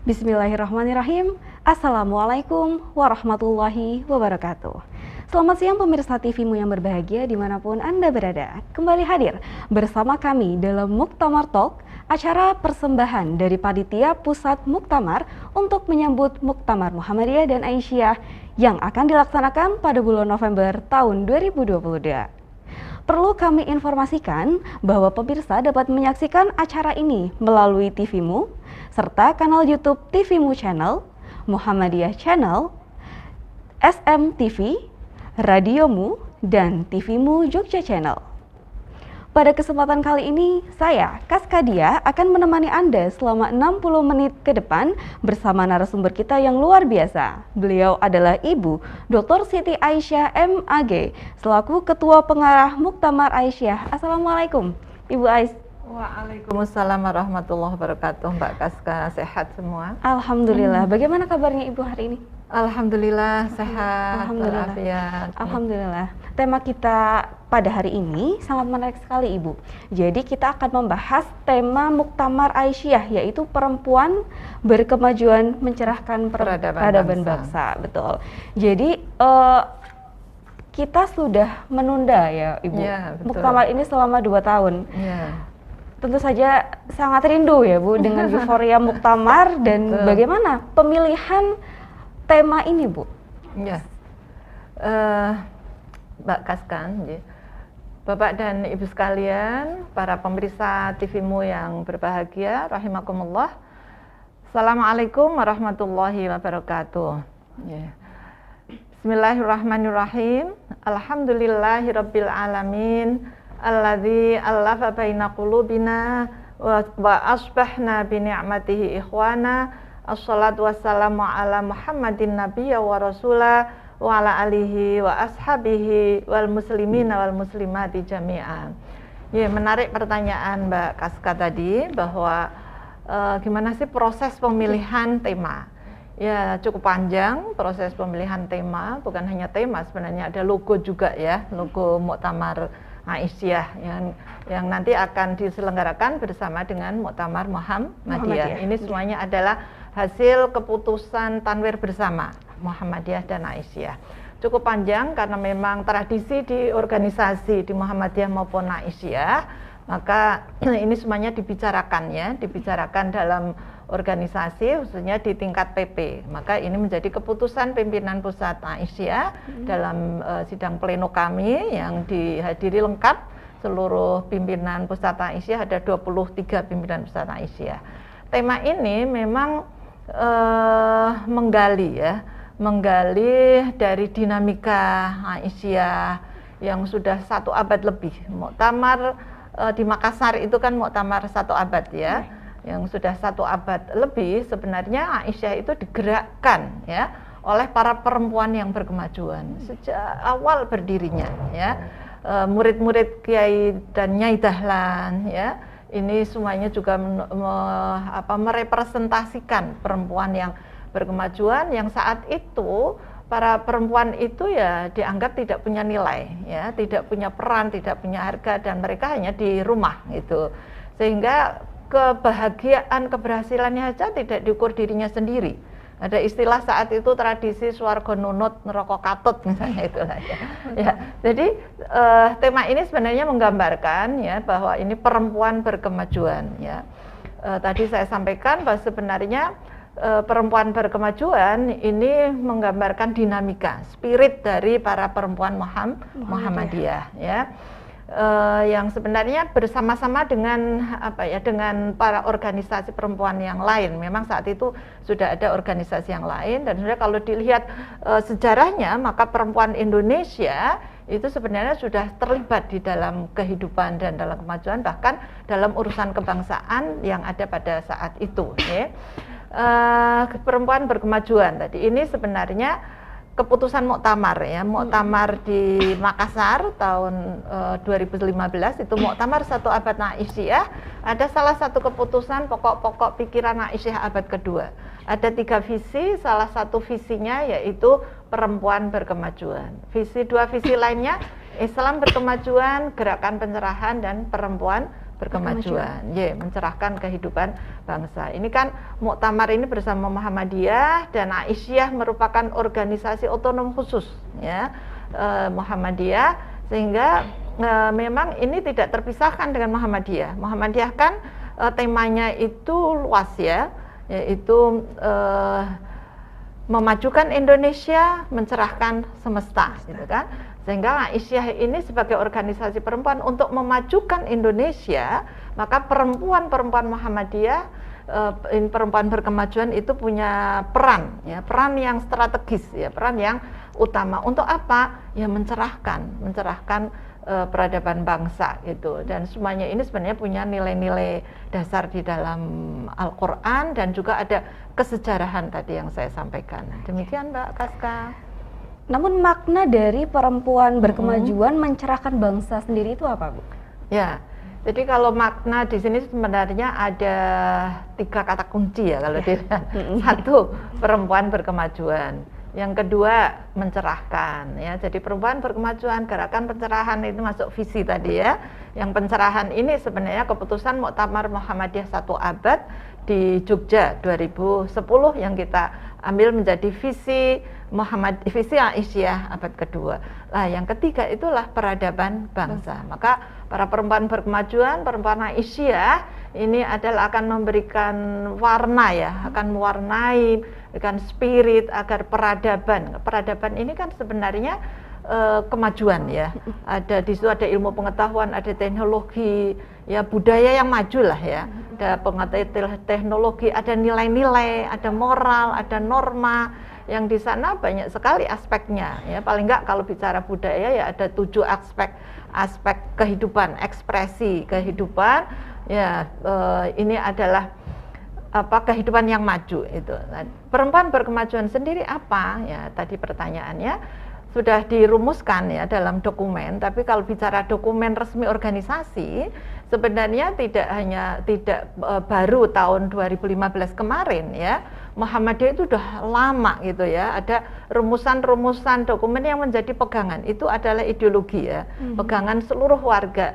Bismillahirrahmanirrahim. Assalamualaikum warahmatullahi wabarakatuh. Selamat siang pemirsa TV-mu yang berbahagia dimanapun Anda berada. Kembali hadir bersama kami dalam Muktamar Talk, acara persembahan dari Panitia Pusat Muktamar untuk menyambut Muktamar Muhammadiyah dan Aisyah yang akan dilaksanakan pada bulan November tahun 2022. Perlu kami informasikan bahwa pemirsa dapat menyaksikan acara ini melalui TV-mu, serta kanal YouTube TV-mu Channel, Muhammadiyah Channel, SMTV, Radiomu, dan TV-mu Jogja Channel. Pada kesempatan kali ini, saya, Kaskadia, akan menemani Anda selama 60 menit ke depan bersama narasumber kita yang luar biasa. Beliau adalah Ibu Dr. Siti Aisyah MAG, selaku Ketua Pengarah Muktamar Aisyah. Assalamualaikum, Ibu Ais. Waalaikumsalam warahmatullahi wabarakatuh. Mbak Kaska, sehat semua? Alhamdulillah. Bagaimana kabarnya Ibu hari ini? Alhamdulillah sehat. Alhamdulillah. Walafiat. Alhamdulillah. Tema kita pada hari ini sangat menarik sekali, Ibu. Jadi kita akan membahas tema Muktamar Aisyah, yaitu perempuan berkemajuan mencerahkan peradaban bangsa. Betul. Jadi kita sudah menunda ya, Ibu. Ya, Muktamar ini selama 2 tahun. Ya. Tentu saja sangat rindu ya, Bu, dengan euforia Muktamar dan bagaimana pemilihan tema ini, Bu? Ya. Mbak Kaskan, Bapak dan Ibu sekalian, para pemirsa TV-mu yang berbahagia, rahimakumullah. Assalamualaikum warahmatullahi wabarakatuh. Ya. Bismillahirrahmanirrahim. Alhamdulillahirabbil alamin. Alladzi allafa baina qulubina wa asbahna bi ni'matihi ikhwana. Assalatu wassalamu ala Muhammadin nabiyya wa rasula wa ala alihi wa ashabihi wal muslimina wal muslimati jami'an. Ya, menarik pertanyaan Mbak Kaska tadi bahwa gimana sih proses pemilihan tema. Ya, cukup panjang proses pemilihan tema, bukan hanya tema, sebenarnya ada logo juga ya, logo Muktamar Aisyah yang nanti akan diselenggarakan bersama dengan Muktamar Muhammadiyah. Ini semuanya adalah hasil keputusan tanwir bersama Muhammadiyah dan Aisyah. Cukup panjang karena memang tradisi di organisasi di Muhammadiyah maupun Aisyah, maka ini semuanya dibicarakan dalam organisasi, khususnya di tingkat PP. Maka ini menjadi keputusan pimpinan pusat Aisyah dalam sidang pleno kami yang dihadiri lengkap seluruh pimpinan pusat Aisyah, ada 23 pimpinan pusat Aisyah. Tema ini memang menggali dari dinamika Aisyah yang sudah 1 abad lebih. Muktamar di Makassar itu kan muktamar 1 abad ya. Yang sudah 1 abad lebih, sebenarnya Aisyah itu digerakkan ya oleh para perempuan yang berkemajuan sejak awal berdirinya ya. Murid-murid Kiai dan Nyai Dahlan ya, ini semuanya juga merepresentasikan perempuan yang berkemajuan yang saat itu para perempuan itu ya dianggap tidak punya nilai ya, tidak punya peran, tidak punya harga, dan mereka hanya di rumah gitu, sehingga kebahagiaan, keberhasilannya saja tidak diukur dirinya sendiri. Ada istilah saat itu tradisi swarga nunut neraka katut misalnya itulah ya. Ya, jadi tema ini sebenarnya menggambarkan ya bahwa ini perempuan berkemajuan ya. Tadi saya sampaikan bahwa sebenarnya perempuan berkemajuan ini menggambarkan dinamika, spirit dari para perempuan Muhammadiyah ya. Yang sebenarnya bersama-sama dengan dengan para organisasi perempuan yang lain. Memang saat itu sudah ada organisasi yang lain, dan sudah kalau dilihat sejarahnya, maka perempuan Indonesia itu sebenarnya sudah terlibat di dalam kehidupan dan dalam kemajuan, bahkan dalam urusan kebangsaan yang ada pada saat itu ya. Perempuan berkemajuan tadi ini sebenarnya keputusan muktamar ya, muktamar di Makassar tahun 2015 itu muktamar 1 abad Aisyah. Ada salah satu keputusan pokok-pokok pikiran Aisyah abad kedua. Ada 3 visi, salah satu visinya yaitu perempuan berkemajuan. Visi 2 visi lainnya Islam berkemajuan, gerakan pencerahan, dan perempuan berkemajuan, mencerahkan kehidupan bangsa. Ini kan Muktamar ini bersama Muhammadiyah dan Aisyah merupakan organisasi otonom khusus, ya, Muhammadiyah, sehingga memang ini tidak terpisahkan dengan Muhammadiyah. Muhammadiyah kan temanya itu luas, ya, yaitu memajukan Indonesia, mencerahkan semesta, gitu kan. Sehingga Aisyah ini sebagai organisasi perempuan untuk memajukan Indonesia, maka perempuan-perempuan Muhammadiyah, perempuan berkemajuan itu punya peran, ya, peran yang strategis, ya, peran yang utama. Untuk apa? Ya, mencerahkan peradaban bangsa gitu. Dan semuanya ini sebenarnya punya nilai-nilai dasar di dalam Al-Quran dan juga ada kesejarahan tadi yang saya sampaikan. Demikian Mbak Kaska. Namun makna dari perempuan berkemajuan mencerahkan bangsa sendiri itu apa, Bu? Ya, jadi kalau makna di sini sebenarnya ada 3 kata kunci, ya, kalau dilihat. Satu, perempuan berkemajuan. Yang kedua, mencerahkan, ya. Jadi perempuan berkemajuan, gerakan pencerahan itu masuk visi tadi, ya. Yang pencerahan ini sebenarnya keputusan Muktamar Muhammadiyah 1 abad di Jogja 2010 yang kita ambil menjadi visi visi Aisyah abad kedua. Nah, yang ketiga itulah peradaban bangsa. Maka para perempuan berkemajuan, perempuan Aisyah ini adalah akan memberikan warna, ya, akan mewarnai dengan spirit agar peradaban ini kan sebenarnya kemajuan, ya. Ada di situ ada ilmu pengetahuan, ada teknologi, ya, budaya yang maju lah, ya. Ada pengetahuan teknologi, ada nilai-nilai, ada moral, ada norma. Yang di sana banyak sekali aspeknya, ya. Paling enggak kalau bicara budaya, ya, ada 7 aspek kehidupan, ekspresi kehidupan, ya. Ini adalah kehidupan yang maju itu. Nah, perempuan berkemajuan sendiri apa? Ya, tadi pertanyaannya sudah dirumuskan, ya, dalam dokumen. Tapi kalau bicara dokumen resmi organisasi, sebenarnya tidak baru tahun 2015 kemarin, ya. Muhammadiyah itu udah lama gitu, ya. Ada rumusan-rumusan dokumen yang menjadi pegangan. Itu adalah ideologi, ya. Pegangan seluruh warga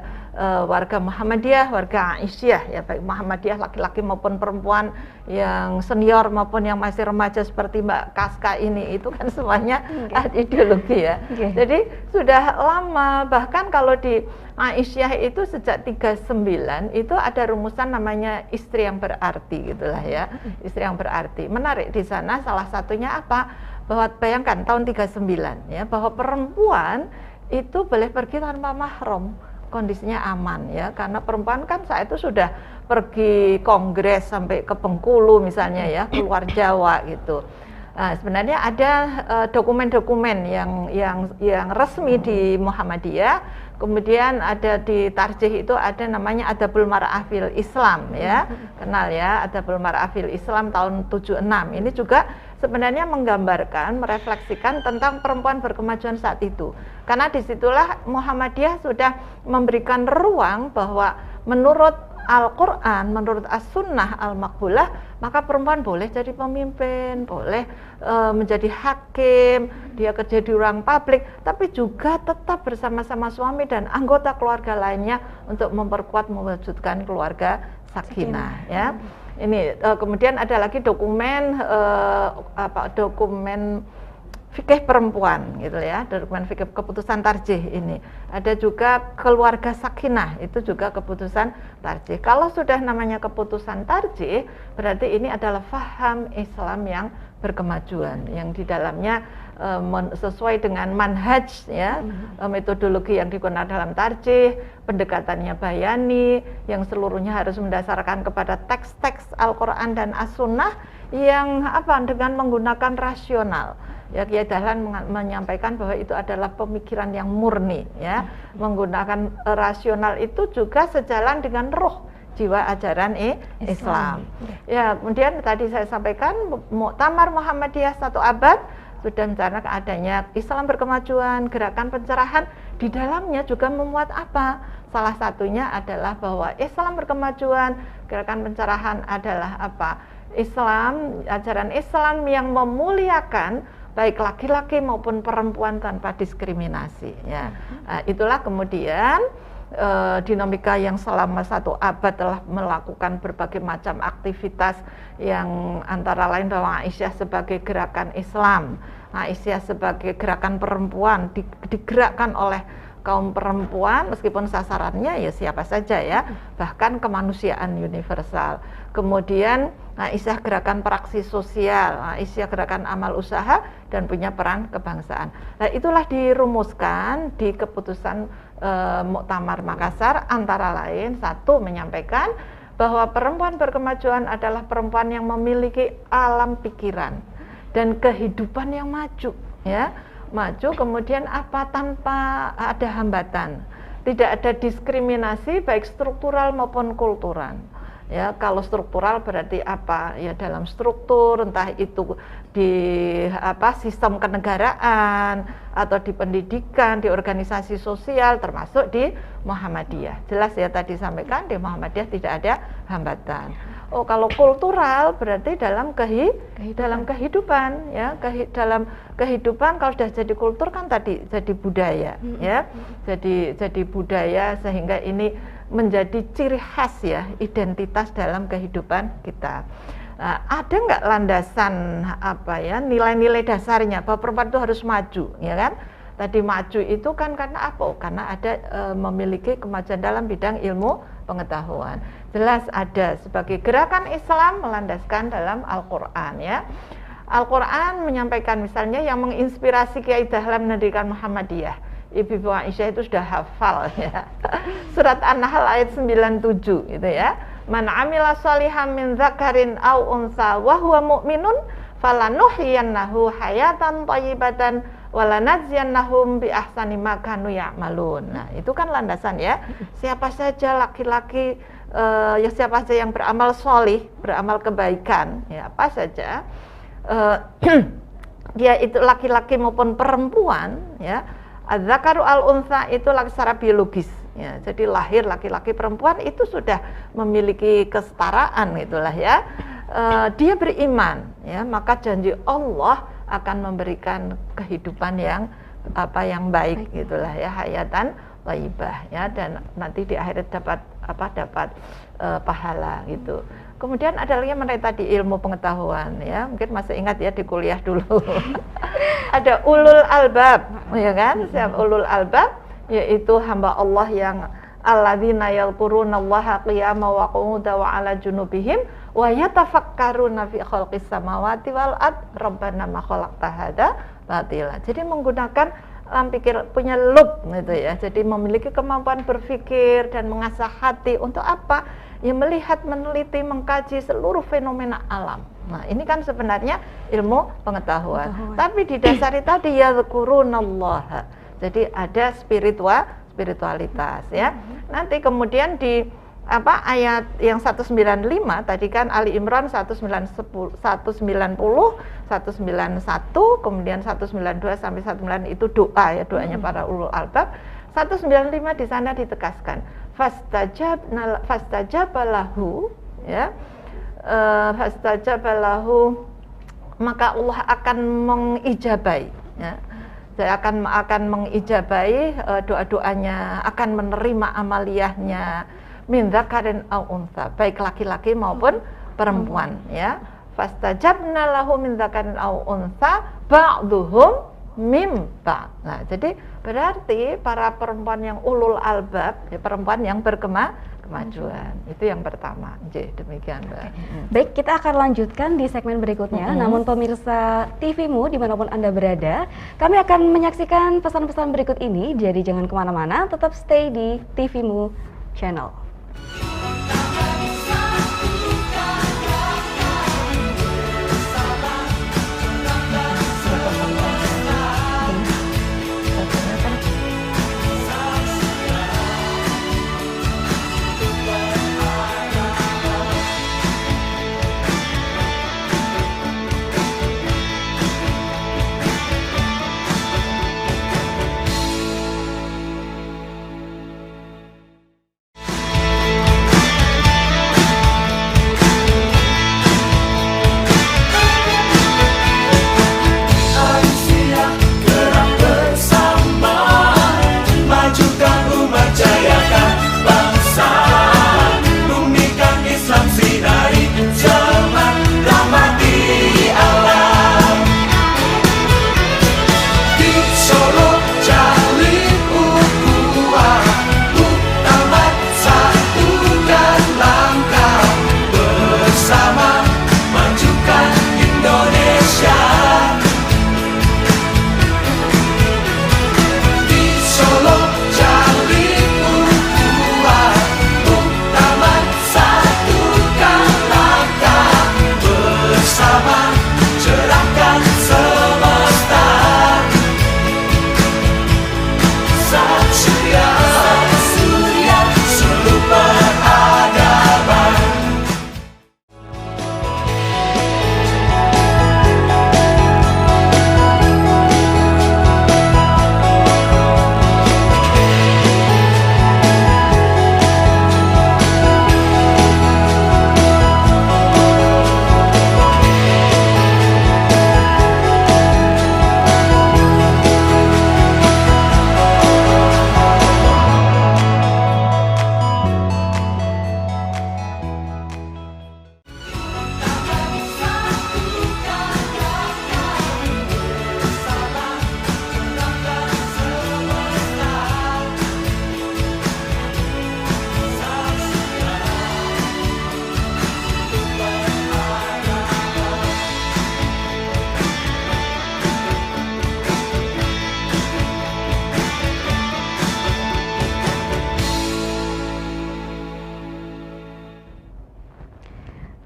Muhammadiyah, warga Aisyah, ya, baik Muhammadiyah laki-laki maupun perempuan, yang senior maupun yang masih remaja seperti Mbak Kaska ini, itu kan semuanya ideologi, ya. Jadi sudah lama, bahkan kalau di Aisyah itu sejak 39 itu ada rumusan namanya istri yang berarti, gitulah, ya. Istri yang berarti. Menarik di sana salah satunya apa? Bahwa bayangkan tahun 39, ya, bahwa perempuan itu boleh pergi tanpa mahram, kondisinya aman, ya, karena perempuan kan saat itu sudah pergi kongres sampai ke Bengkulu misalnya, ya, keluar Jawa gitu. Nah, sebenarnya ada dokumen-dokumen yang resmi di Muhammadiyah. Kemudian ada di Tarjih itu ada namanya Adabul Mar'ah fil Islam, ya. Kenal, ya, Adabul Mar'ah fil Islam tahun 76. Ini juga sebenarnya menggambarkan, merefleksikan tentang perempuan berkemajuan saat itu. Karena disitulah Muhammadiyah sudah memberikan ruang bahwa menurut Al-Quran, menurut As-Sunnah Al-Maqbulah, maka perempuan boleh jadi pemimpin, boleh menjadi hakim, dia kerja di ruang publik, tapi juga tetap bersama-sama suami dan anggota keluarga lainnya untuk memperkuat, mewujudkan keluarga sakinah, ya. Ini kemudian ada lagi dokumen dokumen fikih perempuan, gitu, ya, dokumen fikih keputusan tarjih ini. Ada juga keluarga sakinah, itu juga keputusan tarjih. Kalau sudah namanya keputusan tarjih, berarti ini adalah faham Islam yang berkemajuan, yang di dalamnya sesuai dengan manhaj, ya, metodologi yang digunakan dalam tarjih, pendekatannya bayani, yang seluruhnya harus mendasarkan kepada teks-teks Al-Quran dan As-Sunnah yang dengan menggunakan rasional. Ya, Kiai Dahlan menyampaikan bahwa itu adalah pemikiran yang murni, ya. Menggunakan rasional itu juga sejalan dengan roh jiwa ajaran Islam. Ya, kemudian tadi saya sampaikan Muktamar Muhammadiyah 1 abad sudah mencanangkan adanya Islam berkemajuan, gerakan pencerahan. Di dalamnya juga memuat apa? Salah satunya adalah bahwa Islam berkemajuan, gerakan pencerahan adalah apa? Islam, ajaran Islam yang memuliakan baik laki-laki maupun perempuan tanpa diskriminasi, ya. Itulah kemudian dinamika yang selama 1 abad telah melakukan berbagai macam aktivitas yang antara lain bahwa Aisyah sebagai gerakan Islam, Aisyah sebagai gerakan perempuan digerakkan oleh kaum perempuan meskipun sasarannya ya siapa saja ya, bahkan kemanusiaan universal. Kemudian Aisyah gerakan praksi sosial, Aisyah gerakan amal usaha dan punya peran kebangsaan. Nah, itulah dirumuskan di keputusan Muktamar Makassar, antara lain 1 menyampaikan bahwa perempuan berkemajuan adalah perempuan yang memiliki alam pikiran dan kehidupan yang maju, ya. Maju kemudian apa, tanpa ada hambatan, tidak ada diskriminasi baik struktural maupun kultural. Ya, kalau struktural berarti apa? Ya dalam struktur, entah itu di sistem kenegaraan atau di pendidikan, di organisasi sosial, termasuk di Muhammadiyah. Jelas ya tadi sampaikan di Muhammadiyah tidak ada hambatan. Oh, kalau kultural berarti dalam kehidupan ya, dalam kehidupan. Kalau sudah jadi kultur kan tadi jadi budaya ya. Jadi budaya sehingga ini menjadi ciri khas ya, identitas dalam kehidupan kita. Nah, ada nggak landasan nilai-nilai dasarnya bahwa perempuan itu harus maju, ya kan? Tadi maju itu kan karena apa? Karena ada memiliki kemajuan dalam bidang ilmu pengetahuan. Jelas ada sebagai gerakan Islam melandaskan dalam Al-Qur'an ya. Al-Qur'an menyampaikan misalnya yang menginspirasi Kiai Dahlan mendirikan Muhammadiyah. Ibu Aisyah itu sudah hafal ya. Surat An-Nahl ayat 97 gitu ya. Man amila sholihan min dzakarin aw unsa wa huwa mu'minun falanuhyiyannahu hayatan thayyibatan walanajziyannahum bi ahsani ma kanu ya'malun. Nah, itu kan landasan ya. Siapa saja laki-laki siapa saja yang beramal sholih, beramal kebaikan, ya apa saja dia itu laki-laki maupun perempuan ya. Az-zakaru al-unsa itu secara biologis ya. Jadi lahir laki-laki perempuan itu sudah memiliki kesetaraan itulah ya. Dia beriman ya, maka janji Allah akan memberikan kehidupan yang baik gitulah ya, hayatan thayyibah ya, dan nanti di akhirat dapat pahala gitu. Kemudian ada lagi yang menarik tadi ilmu pengetahuan ya, mungkin masih ingat ya di kuliah dulu. Ada ulul albab ya kan, siapa ulul albab? Yaitu hamba Allah yang alladzina yadhkurunallaha qiyaman wa qu'udan wa 'ala junubihim wa yatafakkaruna fi khalqis samawati wal ard rabbana ma khalaqta hadza batila. Jadi menggunakan pikir, punya lub gitu ya. Jadi memiliki kemampuan berpikir dan mengasah hati untuk apa? Ya melihat, meneliti, mengkaji seluruh fenomena alam. Nah, ini kan sebenarnya ilmu pengetahuan. Tapi didasari tadi yadhkurunallaha. Jadi ada spiritualitas ya. Nanti kemudian di ayat yang 195 tadi kan Ali Imran 190, 191, kemudian 192 sampai 109 itu doa ya, doanya para ulul albab. 195 di sana ditegaskan fastajabalahu ya. Fastajabalahu, maka Allah akan mengijabai ya. Saya akan mengijabai doa-doanya, akan menerima amaliyahnya min dzakarin aw unsa, baik laki-laki maupun perempuan ya. Fastajabna lahu min dzakarin aw unsa ba'dhuhum mim ba'd. Nah, jadi berarti para perempuan yang ulul albab, ya, perempuan yang berkemajuan. Itu yang pertama. Jadi demikian, Mbak. Baik, kita akan lanjutkan di segmen berikutnya. Namun pemirsa TV-mu dimanapun Anda berada, kami akan menyaksikan pesan-pesan berikut ini. Jadi jangan kemana-mana, tetap stay di TV-mu channel.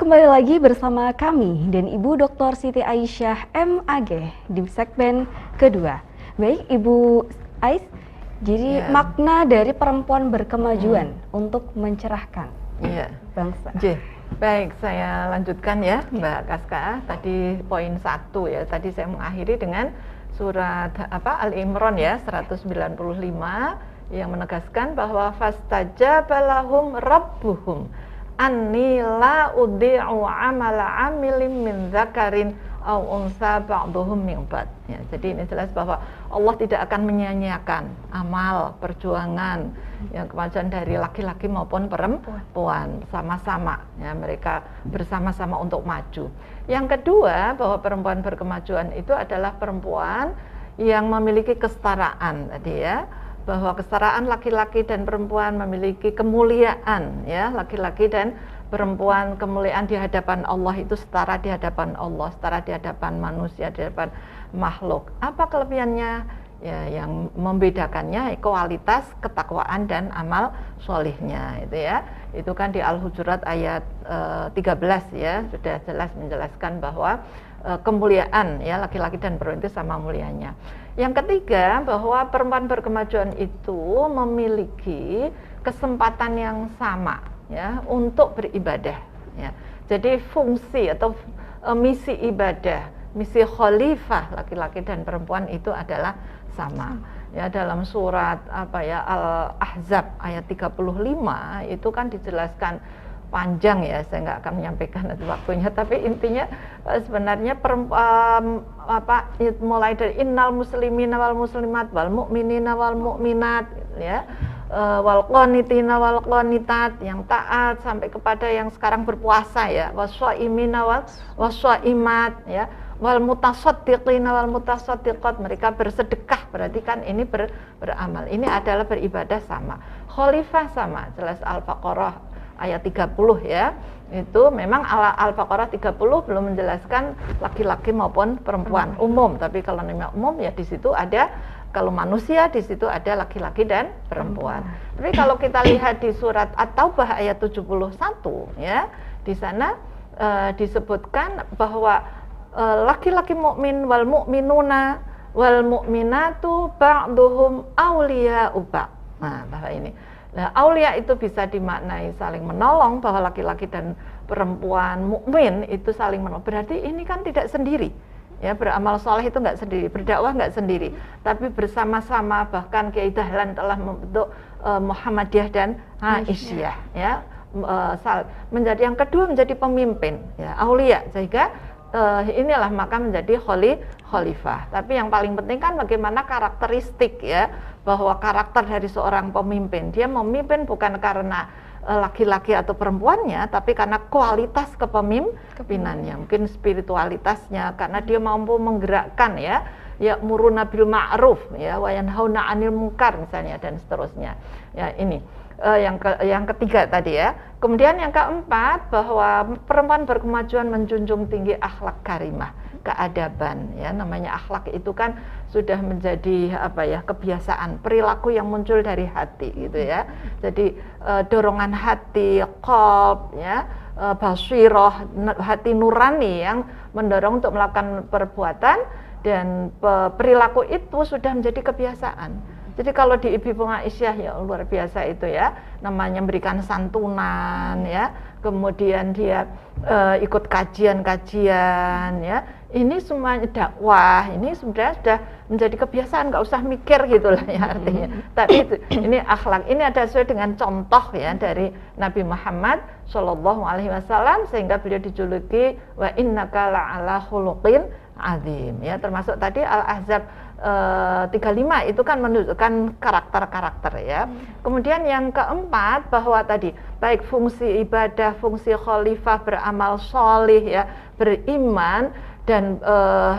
kembali lagi bersama kami dan Ibu Dr. Siti Aisyah MAG di segmen kedua. Baik Ibu Ais, jadi makna dari perempuan berkemajuan untuk mencerahkan bangsa. Baik, saya lanjutkan ya Mbak Kaska. Tadi poin 1 ya, tadi saya mengakhiri dengan surat Al-Imran ya 195 yang menegaskan bahwa fastajaba lahum rabbuhum anni la udhi'u amala amilin min dzakarin aw unsa ba'dhum min ba'd. Ya, jadi ini jelas bahwa Allah tidak akan menyia-nyiakan amal perjuangan yang kemajuan dari laki-laki maupun perempuan sama-sama ya, mereka bersama-sama untuk maju. Yang kedua, bahwa perempuan berkemajuan itu adalah perempuan yang memiliki kesetaraan tadi ya, bahwa kesetaraan laki-laki dan perempuan memiliki kemuliaan ya, laki-laki dan perempuan kemuliaan di hadapan Allah itu setara di hadapan Allah, setara di hadapan manusia, di hadapan makhluk. Apa kelebihannya? Ya, yang membedakannya kualitas ketakwaan dan amal solihnya itu ya. Itu kan di Al-Hujurat ayat 13 ya, sudah jelas menjelaskan bahwa kemuliaan ya laki-laki dan perempuan itu sama mulianya. Yang ketiga, bahwa perempuan berkemajuan itu memiliki kesempatan yang sama ya untuk beribadah ya. Jadi fungsi atau misi ibadah, misi khalifah laki-laki dan perempuan itu adalah sama. Ya, dalam surat Al-Ahzab ayat 35 itu kan dijelaskan panjang ya, saya nggak akan menyampaikan nanti waktunya, tapi intinya sebenarnya mulai dari innal muslimina wal muslimat wal mu'minina wal mu'minat ya, wal qanitina wal qanitat, yang taat sampai kepada yang sekarang berpuasa ya, wasyaimina wasyaimat ya, wal mutasaddiqina wal mutasaddiqat, mereka bersedekah, berarti kan ini beramal, ini adalah beribadah sama. Khalifah sama, jelas Al-Baqarah ayat 30 ya. Itu memang Al-Baqarah 30 belum menjelaskan laki-laki maupun perempuan umum, tapi kalau namanya umum ya di situ ada, kalau manusia di situ ada laki-laki dan perempuan. Tapi kalau kita lihat di surat At-Taubah ayat 71 ya, di sana disebutkan bahwa laki-laki mukmin wal mu'minuna wal mu'minatu ba'duhum awliya'u ba'd. Nah, bahwa ini. Nah, aulia itu bisa dimaknai saling menolong, bahwa laki-laki dan perempuan mukmin itu saling menolong. Berarti ini kan tidak sendiri. Ya, beramal soleh itu nggak sendiri, berdakwah nggak sendiri, tapi bersama-sama. Bahkan Kiai Dahlan telah membentuk Muhammadiyah dan Aisyah ya, menjadi yang kedua menjadi pemimpin ya, aulia, sehingga inilah maka menjadi khalifah. Tapi yang paling penting kan bagaimana karakteristik ya, bahwa karakter dari seorang pemimpin, dia memimpin bukan karena laki-laki atau perempuannya, tapi karena kualitas kepemimpinannya, mungkin spiritualitasnya, karena dia mampu menggerakkan ya, ya'muruna bil ma'ruf ya, wa yanhauna 'anil munkar misalnya, dan seterusnya. Ya, ini yang ketiga tadi ya. Kemudian yang keempat, bahwa perempuan berkemajuan menjunjung tinggi akhlak karimah, keadaban ya. Namanya akhlak itu kan sudah menjadi kebiasaan, perilaku yang muncul dari hati gitu ya. Jadi dorongan hati, qalb ya, basiroh, hati nurani yang mendorong untuk melakukan perbuatan, dan perilaku itu sudah menjadi kebiasaan. Jadi kalau di Ibu Aisyah ya luar biasa itu ya, namanya memberikan santunan ya, kemudian dia ikut kajian-kajian ya, ini semuanya dakwah, ini sudah menjadi kebiasaan, nggak usah mikir gitulah ya artinya. Tapi itu, ini akhlak, ini ada sesuai dengan contoh ya dari Nabi Muhammad Shallallahu Alaihi Wasallam, sehingga beliau dijuluki wa innaka la'ala khuluqin azim ya, termasuk tadi Al-Ahzab 35 itu kan menunjukkan karakter-karakter ya. Kemudian yang keempat, bahwa tadi baik fungsi ibadah, fungsi khalifah, beramal solih ya, beriman, dan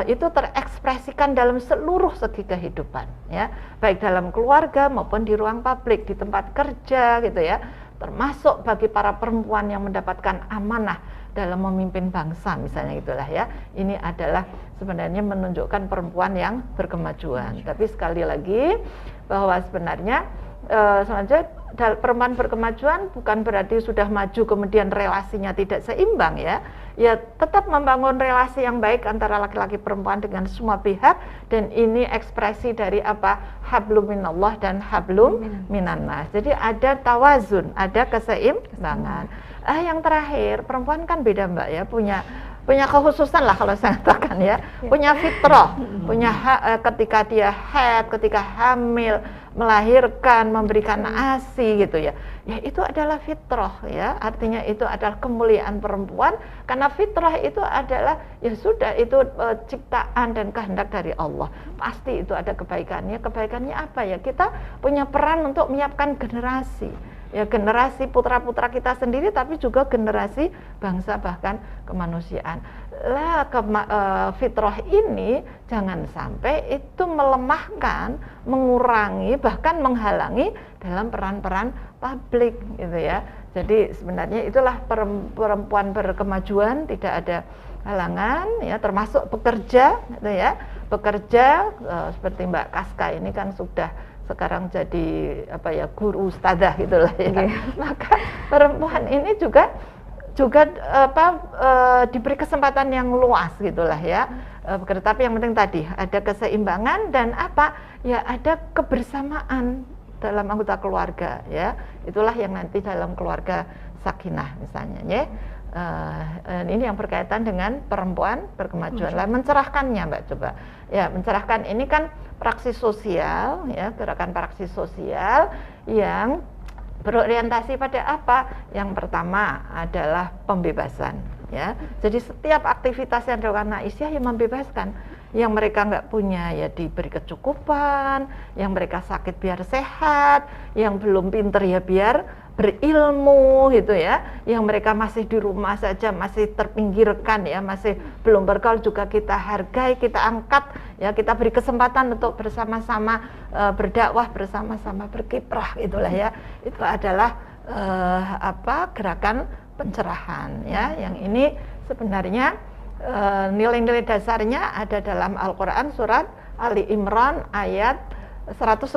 itu terekspresikan dalam seluruh segi kehidupan ya, baik dalam keluarga maupun di ruang publik, di tempat kerja gitu ya, termasuk bagi para perempuan yang mendapatkan amanah dalam memimpin bangsa misalnya itulah ya. Ini adalah sebenarnya menunjukkan perempuan yang berkemajuan. Tapi sekali lagi bahwa sebenarnya perempuan berkemajuan bukan berarti sudah maju kemudian relasinya tidak seimbang ya. Ya tetap membangun relasi yang baik antara laki-laki perempuan dengan semua pihak, dan ini ekspresi dari apa? Hablum minallah dan hablum minannas. Jadi ada tawazun, ada keseimbangan. Yang terakhir, perempuan kan beda Mbak ya, punya kekhususan lah kalau saya katakan ya, punya fitrah, punya ketika dia haid, ketika hamil, melahirkan, memberikan ASI gitu ya. Ya itu adalah fitrah ya, artinya itu adalah kemuliaan perempuan, karena fitrah itu adalah ya sudah itu ciptaan dan kehendak dari Allah. Pasti itu ada kebaikannya. Kebaikannya apa ya? Kita punya peran untuk menyiapkan generasi. Ya generasi putra-putra kita sendiri, tapi juga generasi bangsa bahkan kemanusiaan. Lah fitrah ini jangan sampai itu melemahkan, mengurangi, bahkan menghalangi dalam peran-peran publik gitu ya. Jadi sebenarnya itulah perempuan berkemajuan, tidak ada halangan ya, termasuk pekerja gitu ya. Pekerja seperti Mbak Kaska ini kan sudah sekarang jadi apa ya, guru ustadzah gitulah ya. Maka perempuan ini juga diberi kesempatan yang luas gitulah ya. Tapi yang penting tadi ada keseimbangan dan apa ya, ada kebersamaan dalam anggota keluarga ya. Itulah yang nanti dalam keluarga sakinah misalnya ya. Ini yang berkaitan dengan perempuan berkemajuan. Lah mencerahkannya Mbak, coba ya, mencerahkan ini kan praksi sosial ya, gerakan praksi sosial yang berorientasi pada apa? Yang pertama adalah pembebasan ya. Jadi setiap aktivitas yang dilakukan Aisyah yang membebaskan. Yang mereka nggak punya ya diberi kecukupan, yang mereka sakit biar sehat, yang belum pinter ya biar berilmu gitu ya, yang mereka masih di rumah saja masih terpinggirkan ya, masih belum bergaul juga kita hargai, kita angkat ya, kita beri kesempatan untuk bersama-sama berdakwah, bersama-sama berkiprah itulah ya. Itu adalah gerakan pencerahan ya, yang ini sebenarnya nilai-nilai dasarnya ada dalam Al-Quran surat Ali Imran ayat 110.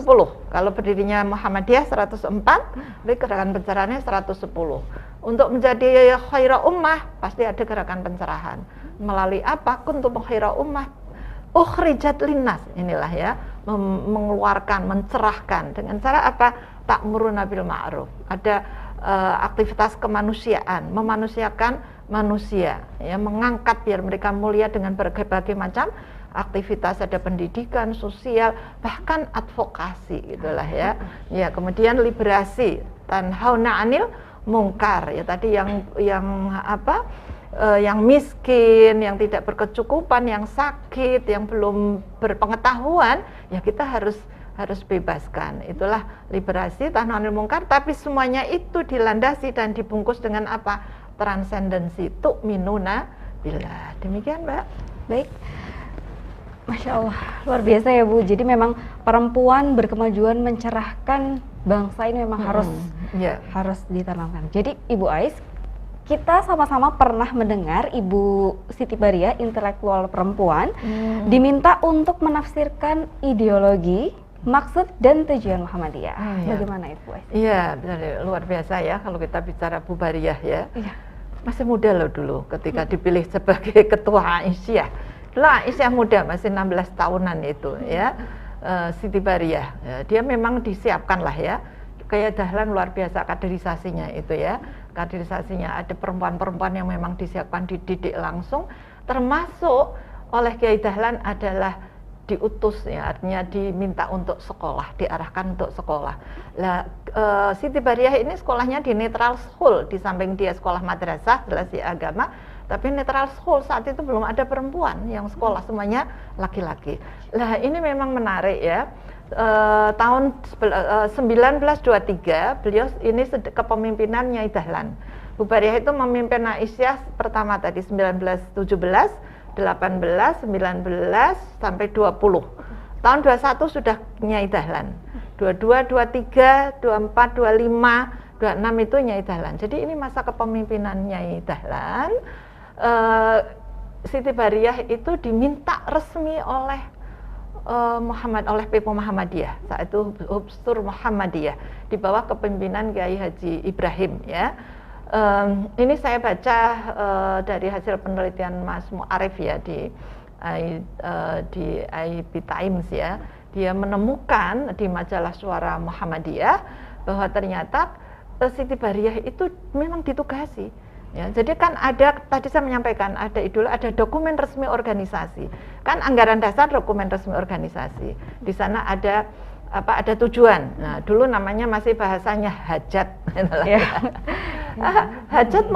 Kalau berdirinya Muhammadiyah 104, jadi gerakan pencerahannya 110. Untuk menjadi khaira ummah pasti ada gerakan pencerahan. Melalui apa? Kuntum khaira ummah ukhrijat linnas. Inilah ya, mengeluarkan, mencerahkan dengan cara apa? Ta'muruna bil ma'ruf. Ada aktivitas kemanusiaan, memanusiakan manusia ya, mengangkat biar mereka mulia dengan berbagai macam aktivitas, ada pendidikan, sosial, bahkan advokasi gitulah ya. Ya, kemudian liberasi, tanhauna 'anil mungkar ya, tadi yang yang miskin, yang tidak berkecukupan, yang sakit, yang belum berpengetahuan, ya kita harus bebaskan. Itulah liberasi, tanhauna 'anil mungkar, tapi semuanya itu dilandasi dan dibungkus dengan apa? Transendensi, tu'minuna billah. Demikian Mbak. Baik. Masya Allah, luar biasa ya Bu. Jadi memang perempuan berkemajuan mencerahkan bangsa ini memang harus ditanamkan. Jadi Ibu Ais, kita sama-sama pernah mendengar Ibu Siti Baria, intelektual perempuan, diminta untuk menafsirkan ideologi, maksud dan tujuan Muhammadiyah. Bagaimana itu, Ais? Iya, luar biasa ya kalau kita bicara Bu Bariah ya. Masih muda loh dulu ketika dipilih sebagai ketua Aisyah. Lah Aisyah muda, masih 16 tahunan itu ya. Siti Bariah, ya, dia memang disiapkan lah ya. Kayak Dahlan luar biasa kaderisasinya itu ya. Kaderisasinya ada perempuan-perempuan yang memang disiapkan, dididik langsung, termasuk oleh Kiai Dahlan adalah diutus ya, artinya diminta untuk sekolah, diarahkan untuk sekolah. Lah Siti Bariah ini sekolahnya di Netral School, di samping dia sekolah madrasah jelas ya agama, tapi Netral School saat itu belum ada perempuan yang sekolah, semuanya laki-laki. Lah ini memang menarik ya. Tahun 1923 beliau ini kepemimpinan Nyai Dahlan. Bu Bariah itu memimpin Aisyah pertama tadi 1917, 18, 19 sampai 20. Tahun 21 sudah Nyai Dahlan. 22, 23, 24, 25, 26 itu Nyai Dahlan. Jadi ini masa kepemimpinan Nyai Dahlan. Siti Bariah itu diminta resmi oleh oleh PP Muhammadiyah, saat itu Hubstur Muhammadiyah di bawah kepemimpinan Kiai Haji Ibrahim ya. Ini saya baca dari hasil penelitian Mas Mu'arif ya di IP Times ya. Dia menemukan di majalah Suara Muhammadiyah bahwa ternyata Siti Bariyah itu memang ditugasi. Ya, jadi kan ada, tadi saya menyampaikan ada dokumen resmi organisasi, kan anggaran dasar dokumen resmi organisasi. Di sana ada tujuan. Nah, dulu namanya masih bahasanya hajat. Hajat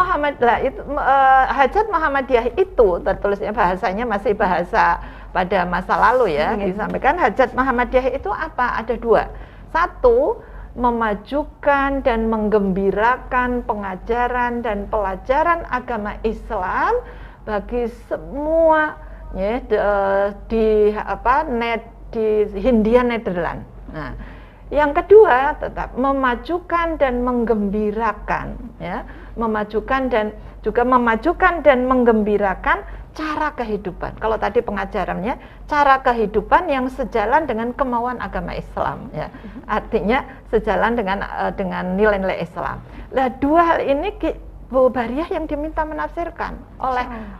Muhammadiyah itu tertulisnya bahasanya masih bahasa pada masa lalu ya. Disampaikan hajat Muhammadiyah itu apa? Ada dua. Satu, memajukan dan menggembirakan pengajaran dan pelajaran agama Islam bagi semua ya, di Hindia Nederland. Nah, yang kedua tetap memajukan dan menggembirakan ya, memajukan dan menggembirakan cara kehidupan. Kalau tadi pengajarannya cara kehidupan yang sejalan dengan kemauan agama Islam ya. Artinya sejalan dengan nilai-nilai Islam. Nah, dua hal ini Bu Bariyah yang diminta menafsirkan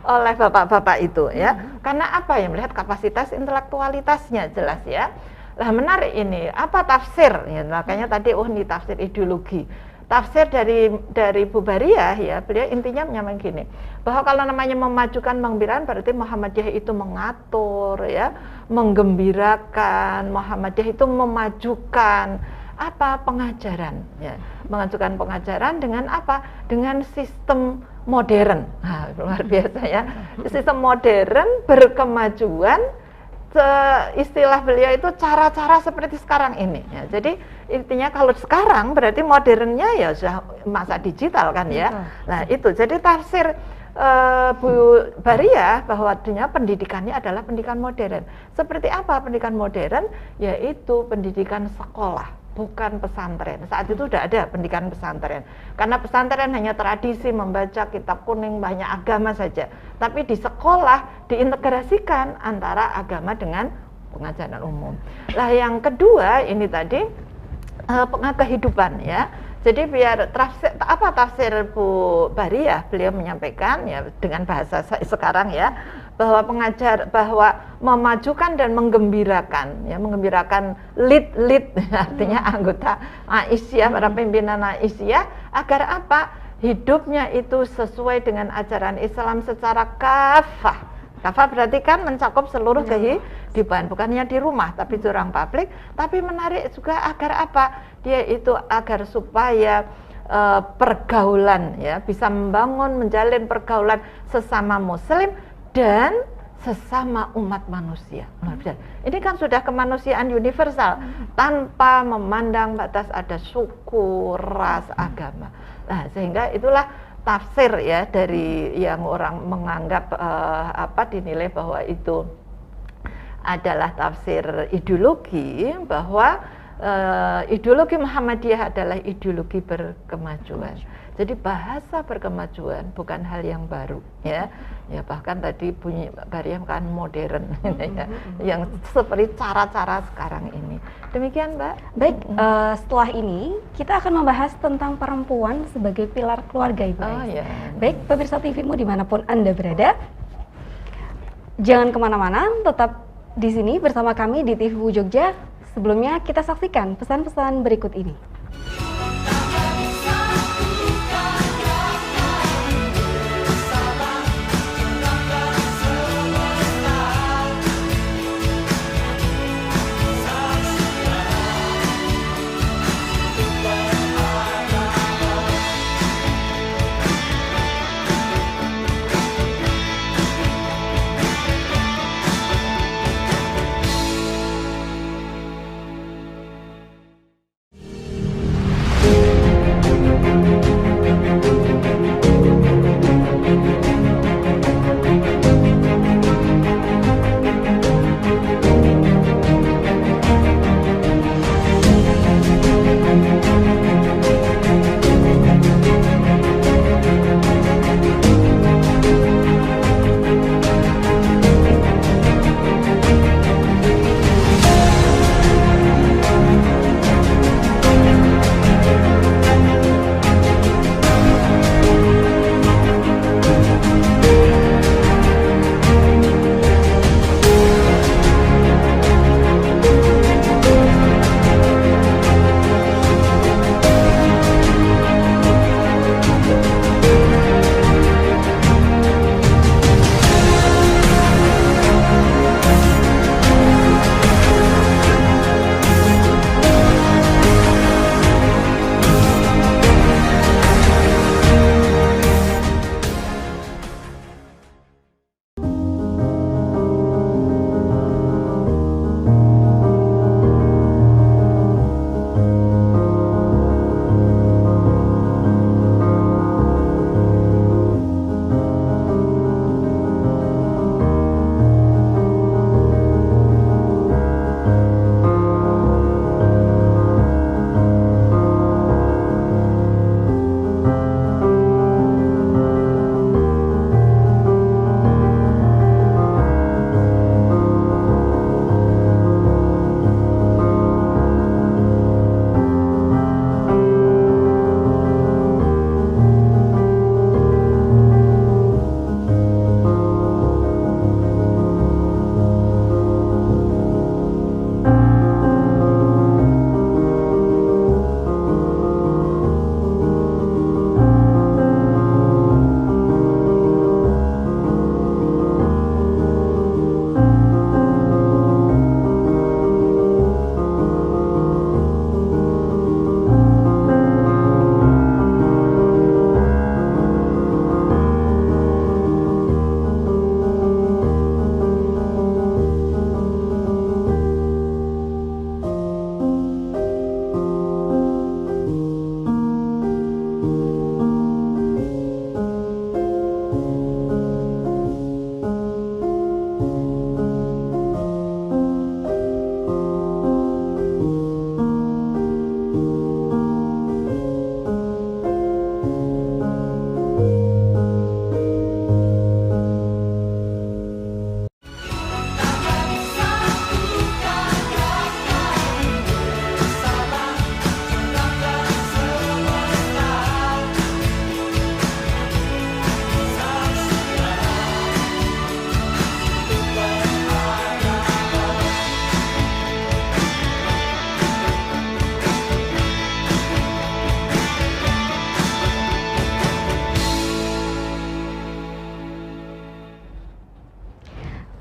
oleh bapak-bapak itu ya. Karena apa ya, melihat kapasitas intelektualitasnya jelas ya. Lah menarik ini, apa tafsir ya, makanya tadi ini tafsir ideologi. Tafsir dari Bu Bariyah ya, beliau intinya menyampaikan gini, bahwa kalau namanya memajukan menggembirakan berarti Muhammadiyah itu mengatur ya, menggembirakan, Muhammadiyah itu memajukan apa pengajaran ya, mengajukan pengajaran dengan apa? Dengan sistem modern. Nah, luar biasa ya. Sistem modern berkemajuan, istilah beliau itu cara-cara seperti sekarang ini ya. Jadi intinya kalau sekarang berarti modernnya ya sudah masa digital kan ya. Nah itu jadi tafsir Bu Bariyah bahwa pendidikannya adalah pendidikan modern. Seperti apa pendidikan modern? Yaitu pendidikan sekolah, bukan pesantren. Saat itu sudah ada pendidikan pesantren. Karena pesantren hanya tradisi membaca kitab kuning banyak agama saja. Tapi di sekolah diintegrasikan antara agama dengan pengajaran umum. Lah yang kedua ini tadi kehidupan ya. Jadi biar tafsir Bu Bariyah, beliau menyampaikan ya dengan bahasa sekarang ya, bahwa bahwa memajukan dan menggembirakan ya, menggembirakan lead artinya anggota Aisyah, para pimpinan Aisyah, agar apa? Hidupnya itu sesuai dengan ajaran Islam secara kafah. Kafah berarti kan mencakup seluruh kehidupan, bukan hanya di rumah tapi di ruang publik. Tapi menarik juga agar apa? Dia itu agar supaya pergaulan ya, bisa membangun, menjalin pergaulan sesama muslim dan sesama umat manusia. Ini kan sudah kemanusiaan universal tanpa memandang batas ada suku, ras, agama. Nah, sehingga itulah tafsir ya dari yang orang menganggap dinilai bahwa itu adalah tafsir ideologi, bahwa ideologi Muhammadiyah adalah ideologi berkemajuan. Jadi bahasa berkemajuan bukan hal yang baru ya. Ya bahkan tadi bunyi Bariyah kan modern ya, yang seperti cara-cara sekarang ini. Demikian Mbak. Baik, setelah ini kita akan membahas tentang perempuan sebagai pilar keluarga Ibu. Ya. Baik, pemirsa TVmu dimanapun Anda berada, jangan kemana-mana, tetap di sini bersama kami di TV Jogja. Sebelumnya kita saksikan pesan-pesan berikut ini.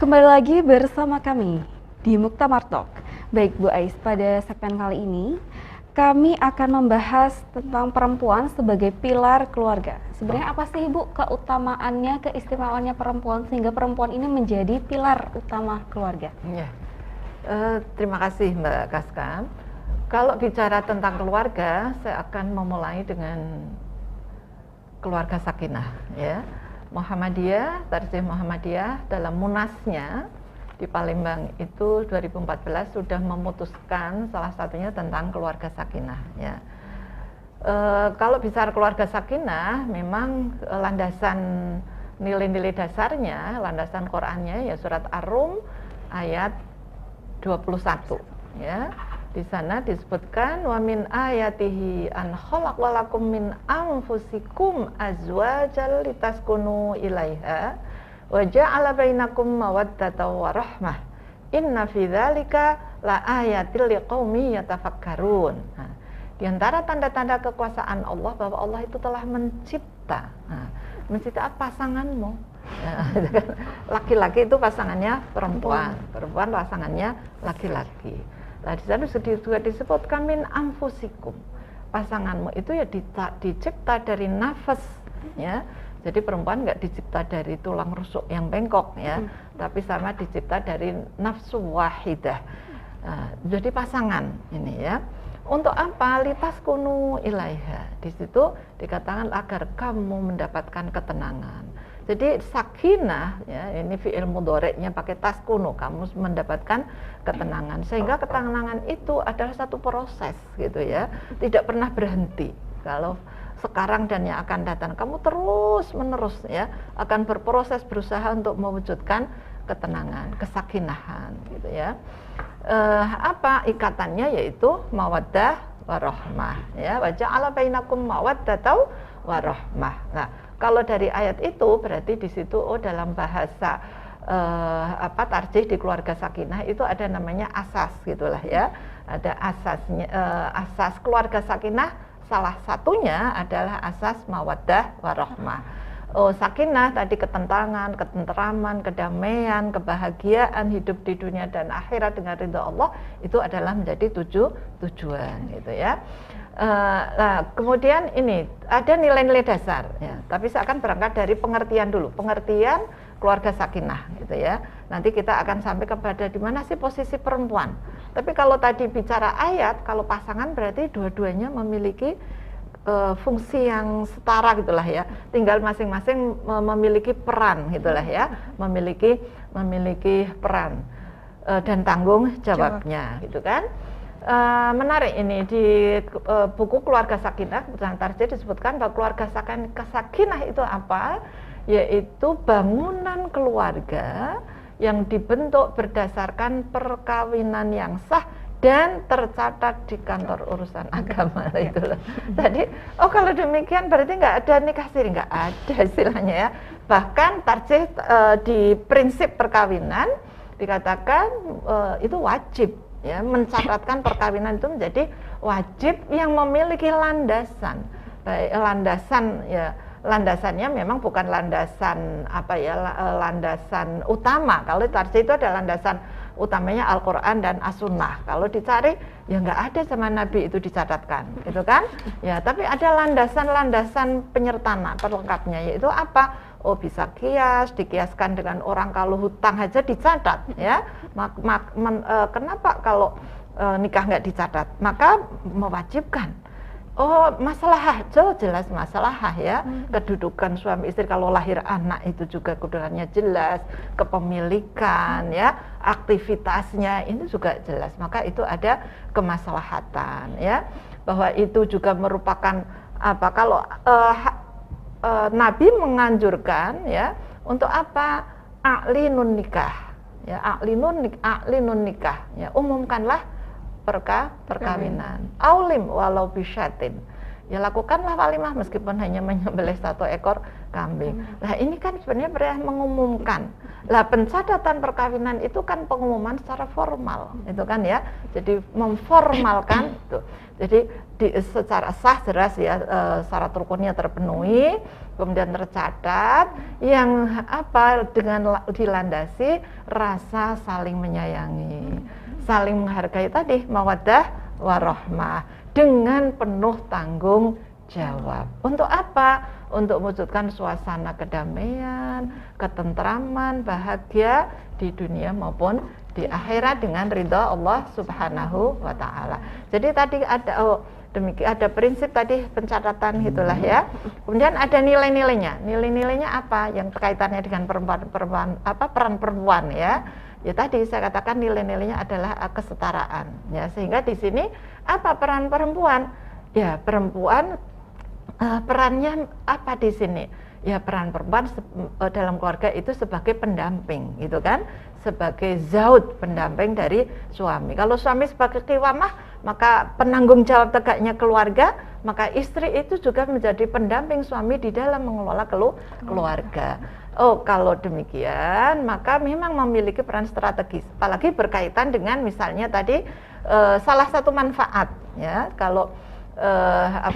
Kembali lagi bersama kami di Muktamar Talk. Baik Bu Ais, pada segmen kali ini kami akan membahas tentang perempuan sebagai pilar keluarga. Sebenarnya apa sih Bu keutamaannya, keistimewaannya perempuan sehingga perempuan ini menjadi pilar utama keluarga? Ya. Terima kasih Mbak Kaska. Kalau bicara tentang keluarga, saya akan memulai dengan keluarga sakinah, ya. Muhammadiyah, Tarjih Muhammadiyah dalam munasnya di Palembang itu 2014 sudah memutuskan salah satunya tentang keluarga sakinah, ya. Kalau bicara keluarga sakinah, memang landasan nilai-nilai dasarnya, landasan Qur'annya ya surat Ar-Rum ayat 21, ya. Di sana disebutkan wa min ayatihi an khalaqalakum min anfusikum azwajal litaskunu ilaiha wa ja'ala bainakum mawaddatan wa rahmah inna fi dzalika la ayatil liqaumi yatafakkarun. Nah, di antara tanda-tanda kekuasaan Allah bahwa Allah itu telah mencipta. Nah, mencipta pasanganmu. Laki-laki itu pasangannya perempuan, perempuan pasangannya laki-laki. Nah, di sana juga disebutkan min anfusikum. Pasanganmu itu ya dicipta dari nafas, ya. Jadi perempuan nggak dicipta dari tulang rusuk yang bengkok, ya, tapi sama dicipta dari nafsu wahidah. Nah, jadi pasangan ini, ya. Untuk apa? Litaskunu ilaiha. Di situ dikatakan agar kamu mendapatkan ketenangan. Jadi sakinah, ya, ini fi'il mudhari'nya pakai taskunu, kamu mendapatkan ketenangan. Sehingga ketenangan itu adalah satu proses, gitu ya, tidak pernah berhenti. Kalau sekarang dan yang akan datang, kamu terus menerus, ya, akan berproses berusaha untuk mewujudkan ketenangan, kesakinahan, gitu ya. Apa ikatannya? Yaitu mawaddah warahmah, ya, wa ja'ala bainakum mawaddatan warahmah. Nah, kalau dari ayat itu berarti di situ dalam bahasa tarjih di keluarga sakinah itu ada namanya asas, gitulah, ya. Ada asasnya, asas keluarga sakinah salah satunya adalah asas mawaddah warahmah. Sakinah tadi ketenangan, ketenteraman, kedamaian, kebahagiaan hidup di dunia dan akhirat dengan ridha Allah itu adalah menjadi tujuan, gitu ya. Nah, kemudian ini ada nilai-nilai dasar, ya. Tapi saya akan berangkat dari pengertian dulu, pengertian keluarga sakinah, gitu ya. Nanti kita akan sampai kepada di mana sih posisi perempuan. Tapi kalau tadi bicara ayat, kalau pasangan berarti dua-duanya memiliki fungsi yang setara, gitulah, ya. Tinggal masing-masing memiliki peran, gitulah, ya. Memiliki peran dan tanggung jawabnya, gitu kan. Menarik ini di buku Keluarga Sakinah kebetulan Tarjih disebutkan bahwa keluarga sakinah itu apa? Yaitu bangunan keluarga yang dibentuk berdasarkan perkawinan yang sah dan tercatat di kantor urusan agama. Itulah. Jadi, kalau demikian berarti nggak ada nikah siri, nggak ada istilahnya, ya. Bahkan Tarjih di prinsip perkawinan dikatakan itu wajib, ya, mencatatkan perkawinan itu menjadi wajib yang memiliki landasan. Baik, landasan, ya, landasannya memang bukan landasan landasan utama. Kalau Tarjih itu ada landasan utamanya Al-Quran dan As-Sunnah. Kalau dicari ya nggak ada sama Nabi itu dicatatkan, gitu kan? Ya, tapi ada landasan-landasan penyertana pelengkapnya, yaitu apa? Bisa kias, dikiaskan dengan orang kalau hutang aja dicatat, ya. Kenapa kalau nikah nggak dicatat? Maka mewajibkan. Masalah jelas masalah, ya. Kedudukan suami istri kalau lahir anak itu juga kedudukannya jelas, kepemilikan, ya, aktivitasnya ini juga jelas. Maka itu ada kemaslahatan, ya. Bahwa itu juga merupakan apa? Kalau Nabi menganjurkan, ya, untuk apa? A'linun nikah, ya, a'linun nikah, ya, umumkanlah perkawinan. Aulim walau bisyatin, ya lakukanlah walimah meskipun hanya menyembelih 1 ekor kambing. Nah ini kan sebenarnya mengumumkan. Lah pencatatan perkawinan itu kan pengumuman secara formal, itu kan ya. Jadi memformalkan itu. Jadi secara sah jelas ya, syarat rukunnya terpenuhi, kemudian tercatat, yang apa dengan dilandasi rasa saling menyayangi, saling menghargai tadi, mawaddah warahmah, dengan penuh tanggung jawab. Untuk apa? Untuk mewujudkan suasana kedamaian, ketentraman, bahagia di dunia maupun di akhirat dengan ridha Allah Subhanahu wa taala. Jadi tadi ada demikian, ada prinsip tadi pencatatan itulah ya. Kemudian ada nilai-nilainya. Nilai-nilainya apa yang kaitannya dengan peran perempuan ya. Ya tadi saya katakan nilai-nilainya adalah kesetaraan ya. Sehingga di sini apa peran perempuan? Ya, perempuan perannya apa di sini? Ya, peran perempuan dalam keluarga itu sebagai pendamping gitu kan, sebagai zaud, pendamping dari suami. Kalau suami sebagai qiwamah, maka penanggung jawab tegaknya keluarga, maka istri itu juga menjadi pendamping suami di dalam mengelola keluarga. Oh, kalau demikian maka memang memiliki peran strategis, apalagi berkaitan dengan misalnya tadi salah satu manfaat ya. Kalau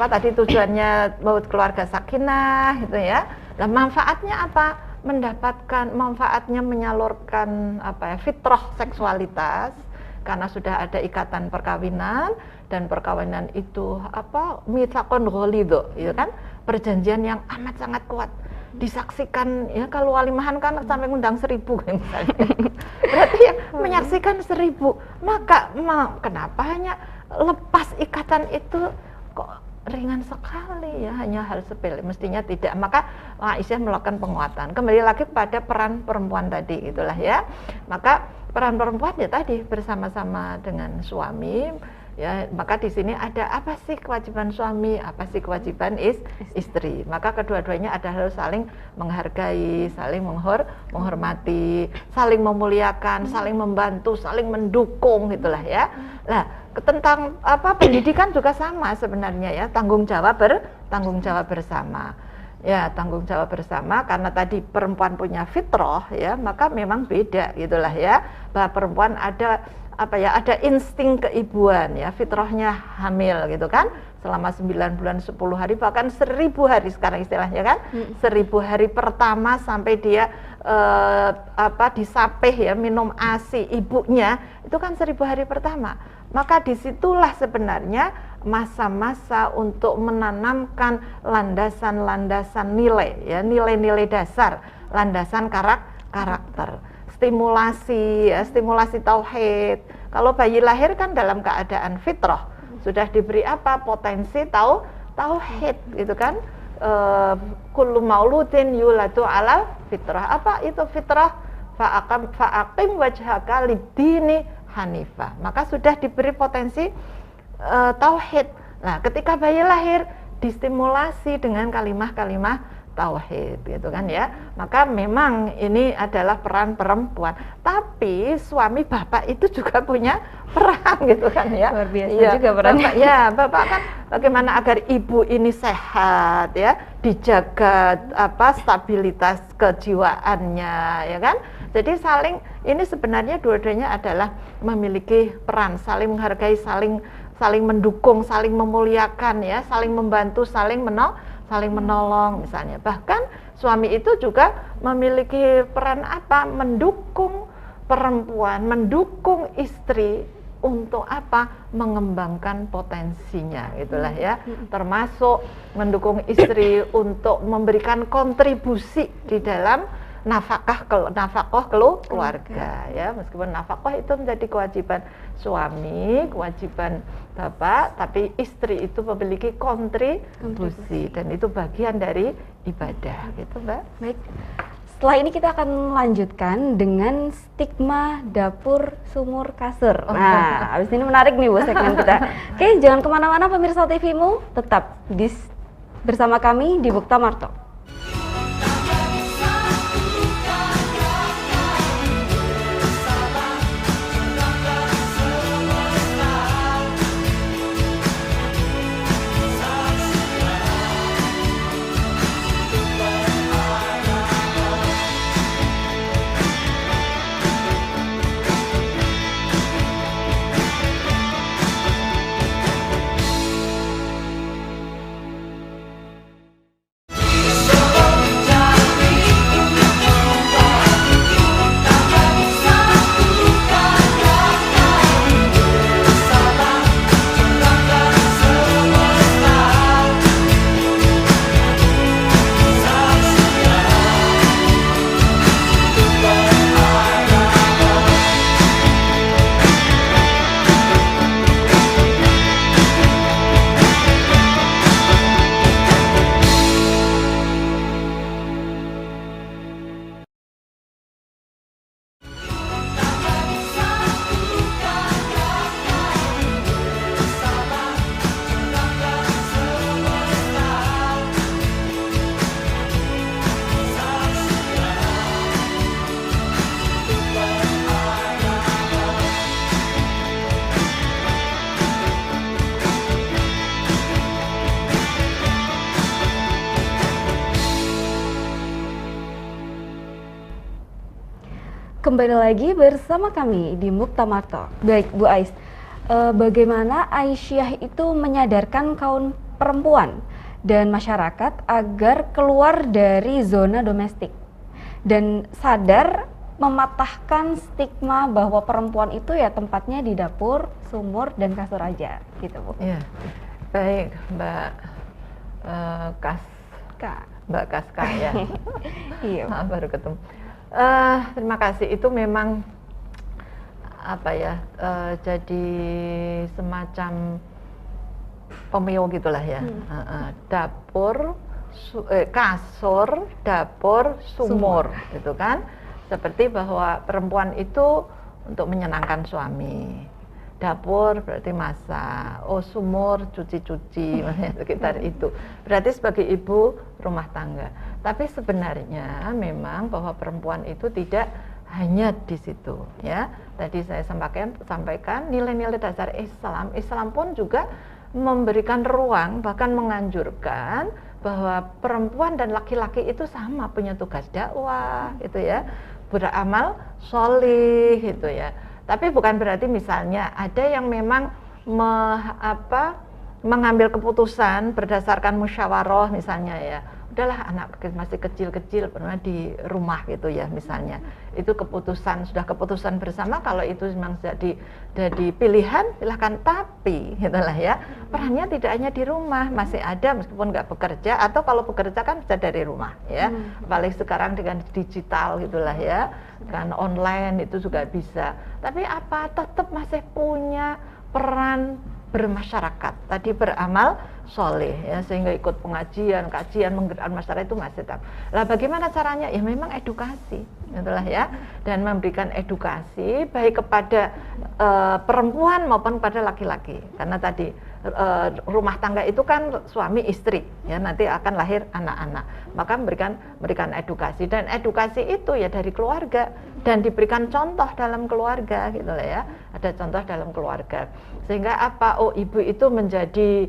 tadi tujuannya membuat keluarga sakinah gitu ya. Nah, manfaatnya apa? Mendapatkan manfaatnya menyalurkan fitrah seksualitas karena sudah ada ikatan perkawinan, dan perkawinan itu mitsaqun ghalidho, itu kan perjanjian yang amat sangat kuat. Disaksikan ya, kalau walimahan kan sampai ngundang 1000 misalnya. Berarti ya menyaksikan 1000. Maka kenapa hanya lepas ikatan itu kok ringan sekali ya, hanya hal sepele, mestinya tidak. Maka Aisyah melakukan penguatan. Kembali lagi pada peran perempuan tadi itulah ya. Maka peran perempuan ya tadi bersama-sama dengan suami ya. Maka di sini ada apa sih kewajiban suami, apa sih kewajiban istri. Maka kedua-duanya adalah saling menghargai, saling menghormati, saling memuliakan, saling membantu, saling mendukung gitulah ya. Nah, tentang pendidikan juga sama sebenarnya ya, tanggung jawab bersama. Ya, tanggung jawab bersama, karena tadi perempuan punya fitrah ya, maka memang beda gitulah ya. Bahwa perempuan ada ada insting keibuan ya, fitrahnya hamil gitu kan, selama 9 bulan 10 hari, bahkan 1000 hari sekarang istilahnya kan. 1000 hari pertama sampai dia disapih ya, minum ASI ibunya, itu kan 1000 hari pertama. Maka disitulah sebenarnya masa-masa untuk menanamkan landasan-landasan nilai ya, nilai-nilai dasar, landasan karakter. Stimulasi tauhid. Kalau bayi lahir kan dalam keadaan fitrah, sudah diberi potensi tauhid gitu kan. Kullu mauludin yuladu ala fitrah. Apa itu fitrah? Fa'aqim wajhaka lid-dini hanifah. Maka sudah diberi potensi tauhid. Nah, ketika bayi lahir distimulasi dengan kalimah-kalimah tauhid gitu kan ya. Maka memang ini adalah peran perempuan. Tapi suami bapak itu juga punya peran gitu kan ya. Luar biasa ya, juga perannya. Bapak kan bagaimana agar ibu ini sehat ya, dijaga stabilitas kejiwaannya ya kan. Jadi ini sebenarnya dua-duanya adalah memiliki peran, saling menghargai, saling mendukung, saling memuliakan ya, saling membantu, saling menolong misalnya. Bahkan suami itu juga memiliki peran mendukung perempuan, mendukung istri untuk mengembangkan potensinya gitulah ya. Termasuk mendukung istri untuk memberikan kontribusi di dalam nafkah keluarga ya. Meskipun nafkah itu menjadi kewajiban suami, kewajiban bapak, tapi istri itu memiliki kontribusi dan itu bagian dari ibadah gitu, Mbak. Baik. Setelah ini kita akan melanjutkan dengan stigma dapur sumur kasur. Nah, habis ini menarik nih Bu segmen kita. Oke, jangan kemana-mana pemirsa TV-mu, tetap bersama kami di Muktamar Talk. kembali lagi bersama kami di Muktamar Talk. Baik, Bu Ais, bagaimana Aisyah itu menyadarkan kaum perempuan dan masyarakat agar keluar dari zona domestik dan sadar mematahkan stigma bahwa perempuan itu ya tempatnya di dapur, sumur, dan kasur aja, gitu Bu. Ya, baik Mbak Mbak Kaska ya. Iya. Baru ketemu. Terima kasih. Itu memang apa ya? Jadi semacam pemio gitulah ya. Dapur, kasur, dapur, sumur, gitu kan? Seperti bahwa perempuan itu untuk menyenangkan suami. Dapur berarti masak, sumur cuci-cuci, sekitar itu. Berarti sebagai ibu rumah tangga. Tapi sebenarnya memang bahwa perempuan itu tidak hanya di situ, ya. Tadi saya sampaikan nilai-nilai dasar Islam. Islam pun juga memberikan ruang, bahkan menganjurkan bahwa perempuan dan laki-laki itu sama punya tugas dakwah, gitu ya, beramal sholih, gitu ya. Tapi bukan berarti misalnya ada yang memang mengambil keputusan berdasarkan musyawarah misalnya ya. Udahlah anak masih kecil-kecil pernah di rumah gitu ya misalnya. Itu sudah keputusan bersama, kalau itu memang jadi pilihan silahkan, tapi gitulah ya. Perannya tidak hanya di rumah, masih ada meskipun nggak bekerja, atau kalau bekerja kan bisa dari rumah ya. Apalagi sekarang dengan digital gitulah ya. Kan online itu juga bisa. Tapi tetap masih punya peran bermasyarakat, tadi beramal soleh ya, sehingga ikut pengajian, kajian, menggerakkan masyarakat itu masih tetap. Lah bagaimana caranya? Ya memang edukasi, itulah ya, dan memberikan edukasi baik kepada perempuan maupun kepada laki-laki, karena tadi rumah tangga itu kan suami istri ya, nanti akan lahir anak-anak, maka memberikan edukasi, dan edukasi itu ya dari keluarga dan diberikan contoh dalam keluarga gitu lah ya, ada contoh dalam keluarga, sehingga ibu itu menjadi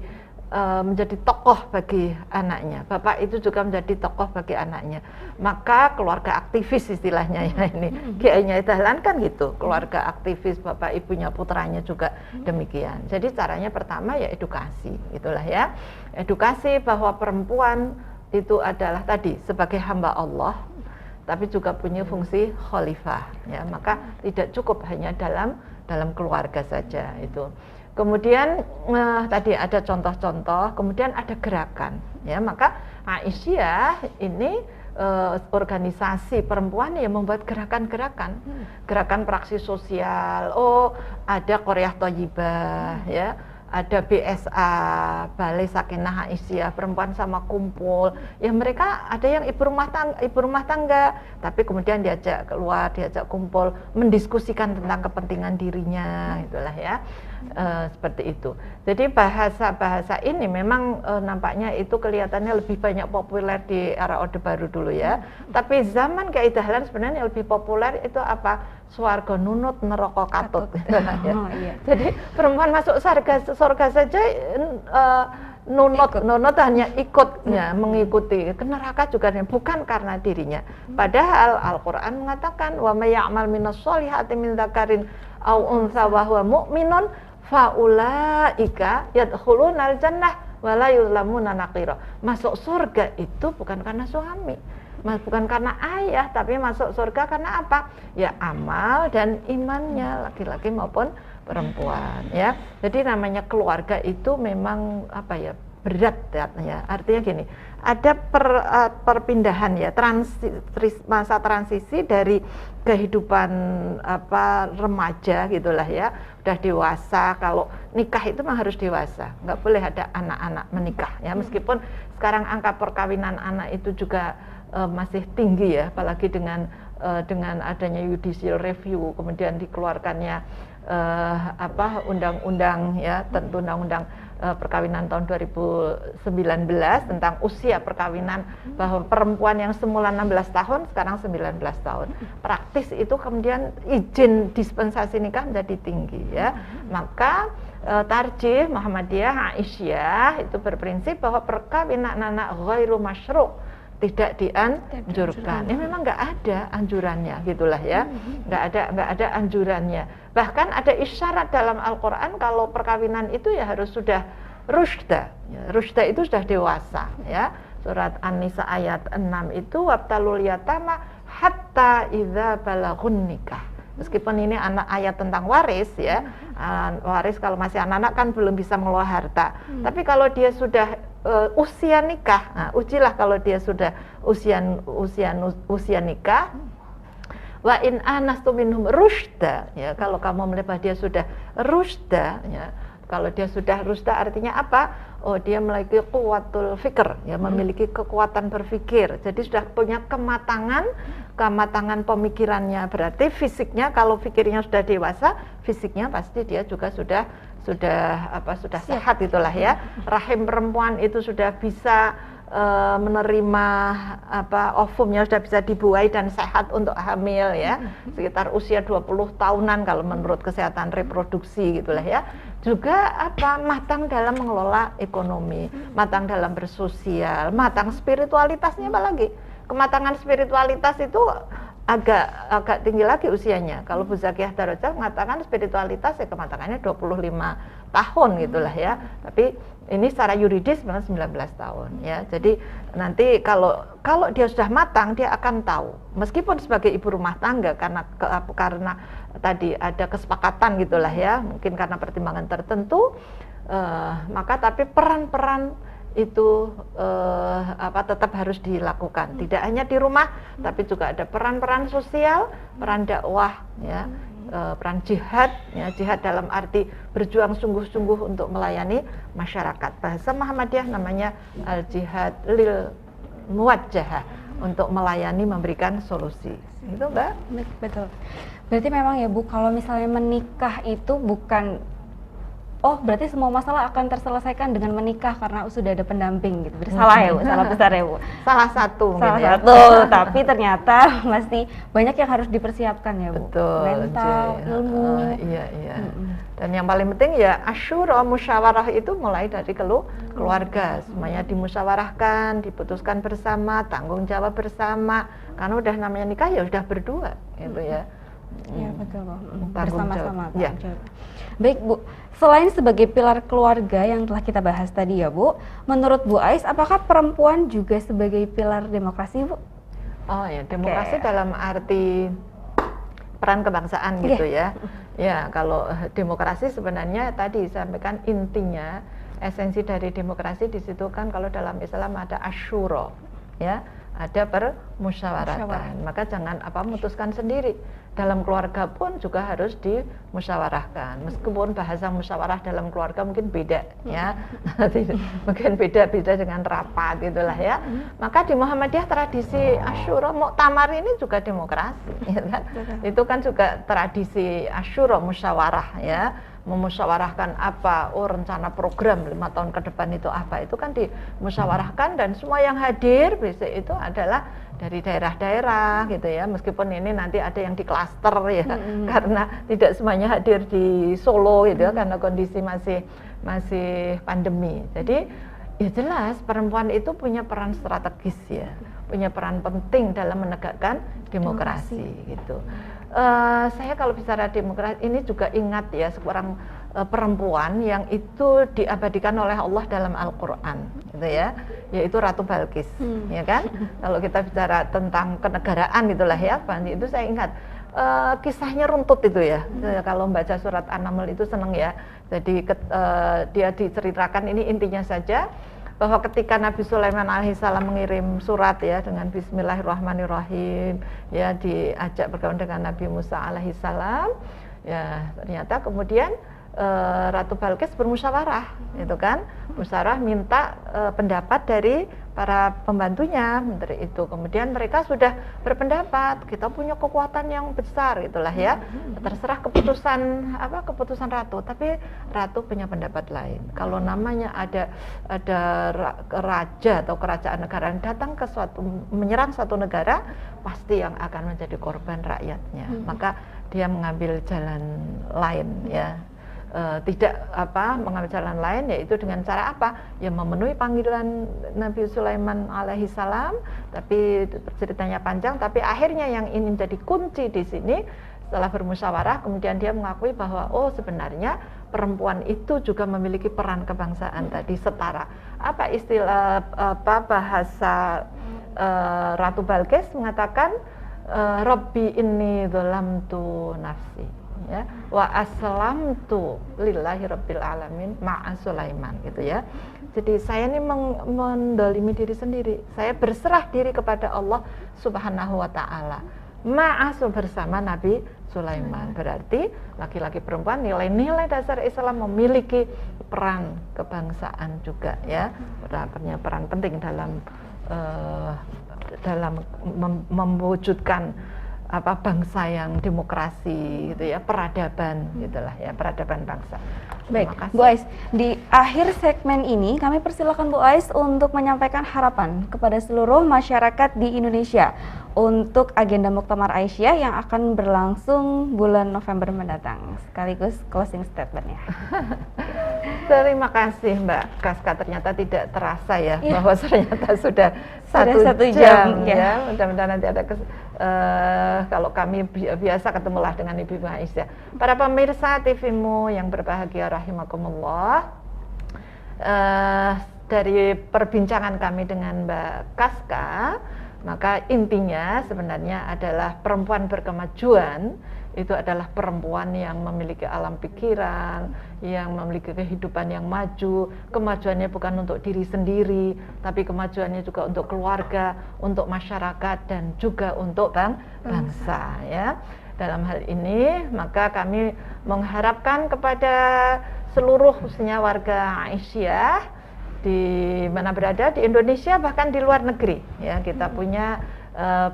tokoh bagi anaknya, bapak itu juga menjadi tokoh bagi anaknya, maka keluarga aktivis istilahnya ya ini, Kiai Dahlan kan gitu, keluarga aktivis, bapak ibunya putranya juga demikian. Jadi caranya pertama ya edukasi, itulah ya, edukasi bahwa perempuan itu adalah tadi sebagai hamba Allah, tapi juga punya fungsi khalifah ya, maka tidak cukup hanya dalam keluarga saja itu. Kemudian tadi ada contoh-contoh, kemudian ada gerakan ya, maka Aisyah ini organisasi perempuan yang membuat gerakan-gerakan, gerakan praksi sosial. Ada Qoryah Thayyibah ya, ada BSA, Balai Sakinah Aisyah, perempuan sama kumpul. Ya mereka ada yang ibu rumah tangga, tapi kemudian diajak keluar, diajak kumpul, mendiskusikan tentang kepentingan dirinya, itulah ya. Seperti itu. Jadi bahasa-bahasa ini memang nampaknya itu kelihatannya lebih banyak populer di era Orde Baru dulu ya. Tapi zaman Kiai Dahlan sebenarnya yang lebih populer itu apa? Swarga nunut neraka katut. Iya. Jadi perempuan masuk surga saja nunut hanya ikutnya, mengikuti. Ke neraka juga bukan karena dirinya. Padahal Al-Qur'an mengatakan wa may ya'mal minas sholihati min dzakarin aw untha wa huwa mu'minun faulaika yadkhulunal jannah wa la yuzlamuna naqira. Masuk surga itu bukan karena suami, bukan karena ayah, tapi masuk surga karena apa? Ya amal dan imannya, laki-laki maupun perempuan ya. Jadi namanya keluarga itu memang berat ya. Artinya gini, ada perpindahan ya, masa transisi dari kehidupan remaja gitulah ya, udah dewasa. Kalau nikah itu memang harus dewasa, nggak boleh ada anak-anak menikah ya, meskipun sekarang angka perkawinan anak itu juga masih tinggi ya, apalagi dengan adanya judicial review, kemudian dikeluarkannya undang-undang ya, tentu undang-undang perkawinan tahun 2019 tentang usia perkawinan, bahwa perempuan yang semula 16 tahun sekarang 19 tahun. Praktis itu kemudian izin dispensasi nikah menjadi tinggi ya. Maka Tarjih Muhammadiyah Aisyah itu berprinsip bahwa perkawinan anak ghairu masyru', tidak dianjurkan. Ya memang nggak ada anjurannya gitulah ya, nggak ada anjurannya. Bahkan ada isyarat dalam Al-Quran kalau perkawinan itu ya harus sudah rusyda. Ya, rusyda itu sudah dewasa ya. Surat An-Nisa ayat 6 itu wabtalul yatama hatta idza balaghun nikah. Meskipun ini ayat tentang waris ya, waris kalau masih anak-anak kan belum bisa mengelola harta. Tapi kalau dia sudah usia nikah, nah, ujilah kalau dia sudah usia nikah. Wa in anastu minhum rusyda, ya kalau kamu melihat dia sudah rusyda, ya kalau dia sudah rusyda artinya apa? Oh, dia memiliki kuwatul fikr, ya memiliki kekuatan berpikir. Jadi sudah punya kematangan pemikirannya. Berarti fisiknya kalau fikirnya sudah dewasa, fisiknya pasti dia juga sudah sehat itulah ya. Rahim perempuan itu sudah bisa menerima ovumnya, sudah bisa dibuai dan sehat untuk hamil ya. Sekitar usia 20 tahunan kalau menurut kesehatan reproduksi gitulah ya. Juga matang dalam mengelola ekonomi, matang dalam bersosial, matang spiritualitasnya apalagi. Kematangan spiritualitas itu agak tinggi lagi usianya. Kalau Bu Zakiyah Darajat mengatakan spiritualitas ya kematangannya 25 tahun gitulah ya. Tapi ini secara yuridis memang 19 tahun ya. Jadi nanti kalau dia sudah matang dia akan tahu. Meskipun sebagai ibu rumah tangga karena tadi ada kesepakatan gitulah ya. Mungkin karena pertimbangan tertentu maka tapi peran-peran itu tetap harus dilakukan. Tidak hanya di rumah, tapi juga ada peran-peran sosial, peran dakwah, ya, peran jihad, ya, jihad dalam arti berjuang sungguh-sungguh untuk melayani masyarakat. Bahasa Muhammadiyah namanya al-jihad lil muwajjahah, untuk melayani, memberikan solusi. Itu Mbak? Betul. Berarti memang ya Bu, kalau misalnya menikah itu bukan berarti semua masalah akan terselesaikan dengan menikah karena sudah ada pendamping gitu. Salah ya Bu, salah besar ya Bu. Salah satu, tapi ternyata masih banyak yang harus dipersiapkan ya Bu. Betul. Mental, ilmu. Iya. Dan yang paling penting ya asyura, musyawarah itu mulai dari keluarga. Semuanya dimusyawarahkan, diputuskan bersama, tanggung jawab bersama. Karena udah namanya nikah ya udah berdua gitu ya. Iya betul Bu. Bersama-sama. Ya. Baik Bu, selain sebagai pilar keluarga yang telah kita bahas tadi ya Bu, menurut Bu Ais apakah perempuan juga sebagai pilar demokrasi Bu? Oh ya, demokrasi dalam arti peran kebangsaan gitu ya. Ya, kalau demokrasi sebenarnya tadi sampaikan intinya, esensi dari demokrasi di situ kan kalau dalam Islam ada asyura, ya. Ada permusyawaratan. Maka jangan memutuskan sendiri. Dalam keluarga pun juga harus dimusyawarahkan. Meskipun bahasa musyawarah dalam keluarga mungkin beda ya. Mungkin beda-beda dengan rapat itulah ya. Maka di Muhammadiyah tradisi asyura muktamar ini juga demokrasi ya kan? Itu kan juga tradisi asyura musyawarah ya. Memusyawarahkan rencana program 5 tahun ke depan itu apa, itu kan dimusyawarahkan dan semua yang hadir besok itu adalah dari daerah-daerah gitu ya, meskipun ini nanti ada yang di klaster ya, karena tidak semuanya hadir di Solo gitu ya, karena kondisi masih pandemi. Jadi ya jelas perempuan itu punya peran strategis ya, punya peran penting dalam menegakkan demokrasi gitu. Saya kalau bicara demokrasi ini juga ingat ya seorang perempuan yang itu diabadikan oleh Allah dalam Al-Quran gitu ya, yaitu Ratu Balqis ya kan. Kalau kita bicara tentang kenegaraan itulah ya, itu saya ingat kisahnya runtut itu ya. Kalau membaca surat An-Naml itu seneng ya. Jadi dia diceritakan, ini intinya saja, bahwa ketika Nabi Sulaiman alaihissalam mengirim surat ya dengan Bismillahirrahmanirrahim ya, diajak bergaul dengan Nabi Musa alaihissalam ya, ternyata kemudian Ratu Balqis bermusyawarah itu kan, musyawarah minta pendapat dari para pembantunya menteri itu. Kemudian mereka sudah berpendapat, kita punya kekuatan yang besar itulah ya, terserah keputusan ratu, tapi ratu punya pendapat lain. Kalau namanya ada raja atau kerajaan negara yang datang ke menyerang suatu negara, pasti yang akan menjadi korban rakyatnya. Maka dia mengambil jalan lain ya. tidak mengambil jalan lain, yaitu dengan cara apa? Ya memenuhi panggilan Nabi Sulaiman alaihi salam. Tapi ceritanya panjang, tapi akhirnya yang ini menjadi kunci di sini setelah bermusyawarah, kemudian dia mengakui bahwa sebenarnya perempuan itu juga memiliki peran kebangsaan tadi setara. Apa istilah bahasa Ratu Balkis mengatakan Rabbi inni dzalamtu nafsi, ya, wa aslamtu lillahi rabbil alamin ma'a Sulaiman, gitu ya. Jadi saya ini mendolimi diri sendiri, saya berserah diri kepada Allah Subhanahu wa ta'ala ma'asul bersama Nabi Sulaiman. Berarti laki-laki perempuan nilai-nilai dasar Islam memiliki peran kebangsaan juga, ya, punya peran penting dalam mewujudkan bangsa yang demokrasi, gitu ya, peradaban, gitulah ya, peradaban bangsa. Baik, Bu Ais, di akhir segmen ini kami persilakan Bu Ais untuk menyampaikan harapan kepada seluruh masyarakat di Indonesia untuk agenda Muktamar Aisyah yang akan berlangsung bulan November mendatang, sekaligus closing statement-nya. Terima kasih Mbak Kaska, ternyata tidak terasa ya, bahwa ternyata sudah satu jam ya. Mudah-mudahan nanti ada kalau kami biasa ketemulah dengan Ibu Aisyah. Para pemirsa TV-mu yang berbahagia rahimakumullah, dari perbincangan kami dengan Mbak Kaska, maka intinya sebenarnya adalah perempuan berkemajuan itu adalah perempuan yang memiliki alam pikiran, yang memiliki kehidupan yang maju. Kemajuannya bukan untuk diri sendiri, tapi kemajuannya juga untuk keluarga, untuk masyarakat, dan juga untuk bangsa, ya. Dalam hal ini maka kami mengharapkan kepada seluruh khususnya warga Aisyah di mana berada di Indonesia, bahkan di luar negeri, ya. Kita punya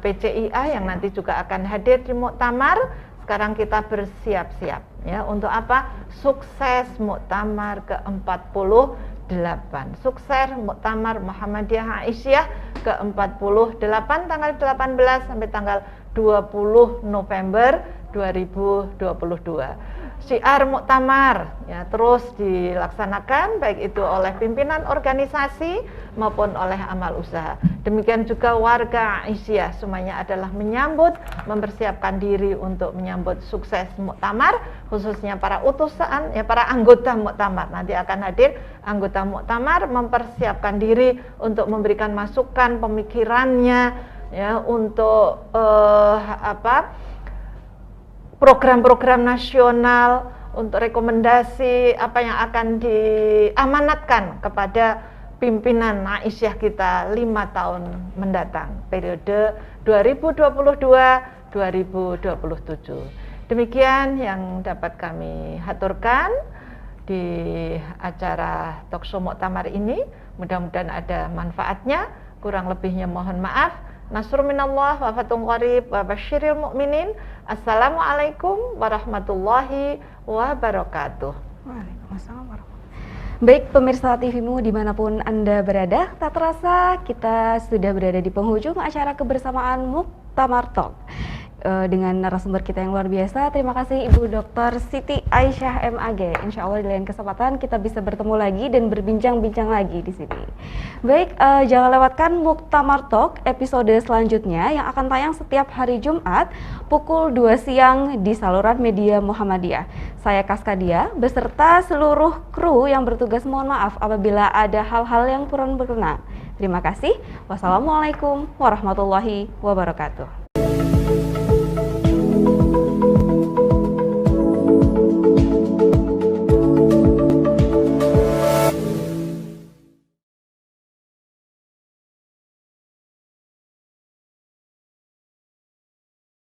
PCIA yang nanti juga akan hadir di muktamar. Sekarang kita bersiap-siap, ya, untuk apa? Sukses muktamar ke-48. Sukses muktamar Muhammadiyah Aisyah ke-48 tanggal 18 sampai tanggal 20 November 2022. Syiar muktamar, ya, terus dilaksanakan baik itu oleh pimpinan organisasi maupun oleh amal usaha. Demikian juga warga Aisyah semuanya adalah menyambut, mempersiapkan diri untuk menyambut sukses muktamar, khususnya para utusan, ya, para anggota muktamar. Nanti akan hadir anggota muktamar mempersiapkan diri untuk memberikan masukan pemikirannya, ya, untuk program-program nasional, untuk rekomendasi apa yang akan diamanatkan kepada pimpinan Aisyah kita 5 tahun mendatang, periode 2022-2027. Demikian yang dapat kami haturkan di acara Talkshow Muktamar ini. Mudah-mudahan ada manfaatnya. Kurang lebihnya mohon maaf. Nasrun minallah wa fathun qarib wa basyiril mu'minin. Assalamualaikum warahmatullahi wabarakatuh. Waalaikumsalam warahmatullahi. Baik pemirsa TV-mu dimanapun Anda berada, tak terasa kita sudah berada di penghujung acara kebersamaan Muktamar Talk dengan narasumber kita yang luar biasa. Terima kasih Ibu Dr. Siti Aisyah MAG. Insya Allah di lain kesempatan kita bisa bertemu lagi dan berbincang-bincang lagi di sini. Baik, jangan lewatkan Muktamar Talk episode selanjutnya yang akan tayang setiap hari Jumat pukul 2 siang di saluran media Muhammadiyah. Saya Kaskadia beserta seluruh kru yang bertugas mohon maaf apabila ada hal-hal yang kurang berkenan. Terima kasih. Wassalamualaikum warahmatullahi wabarakatuh.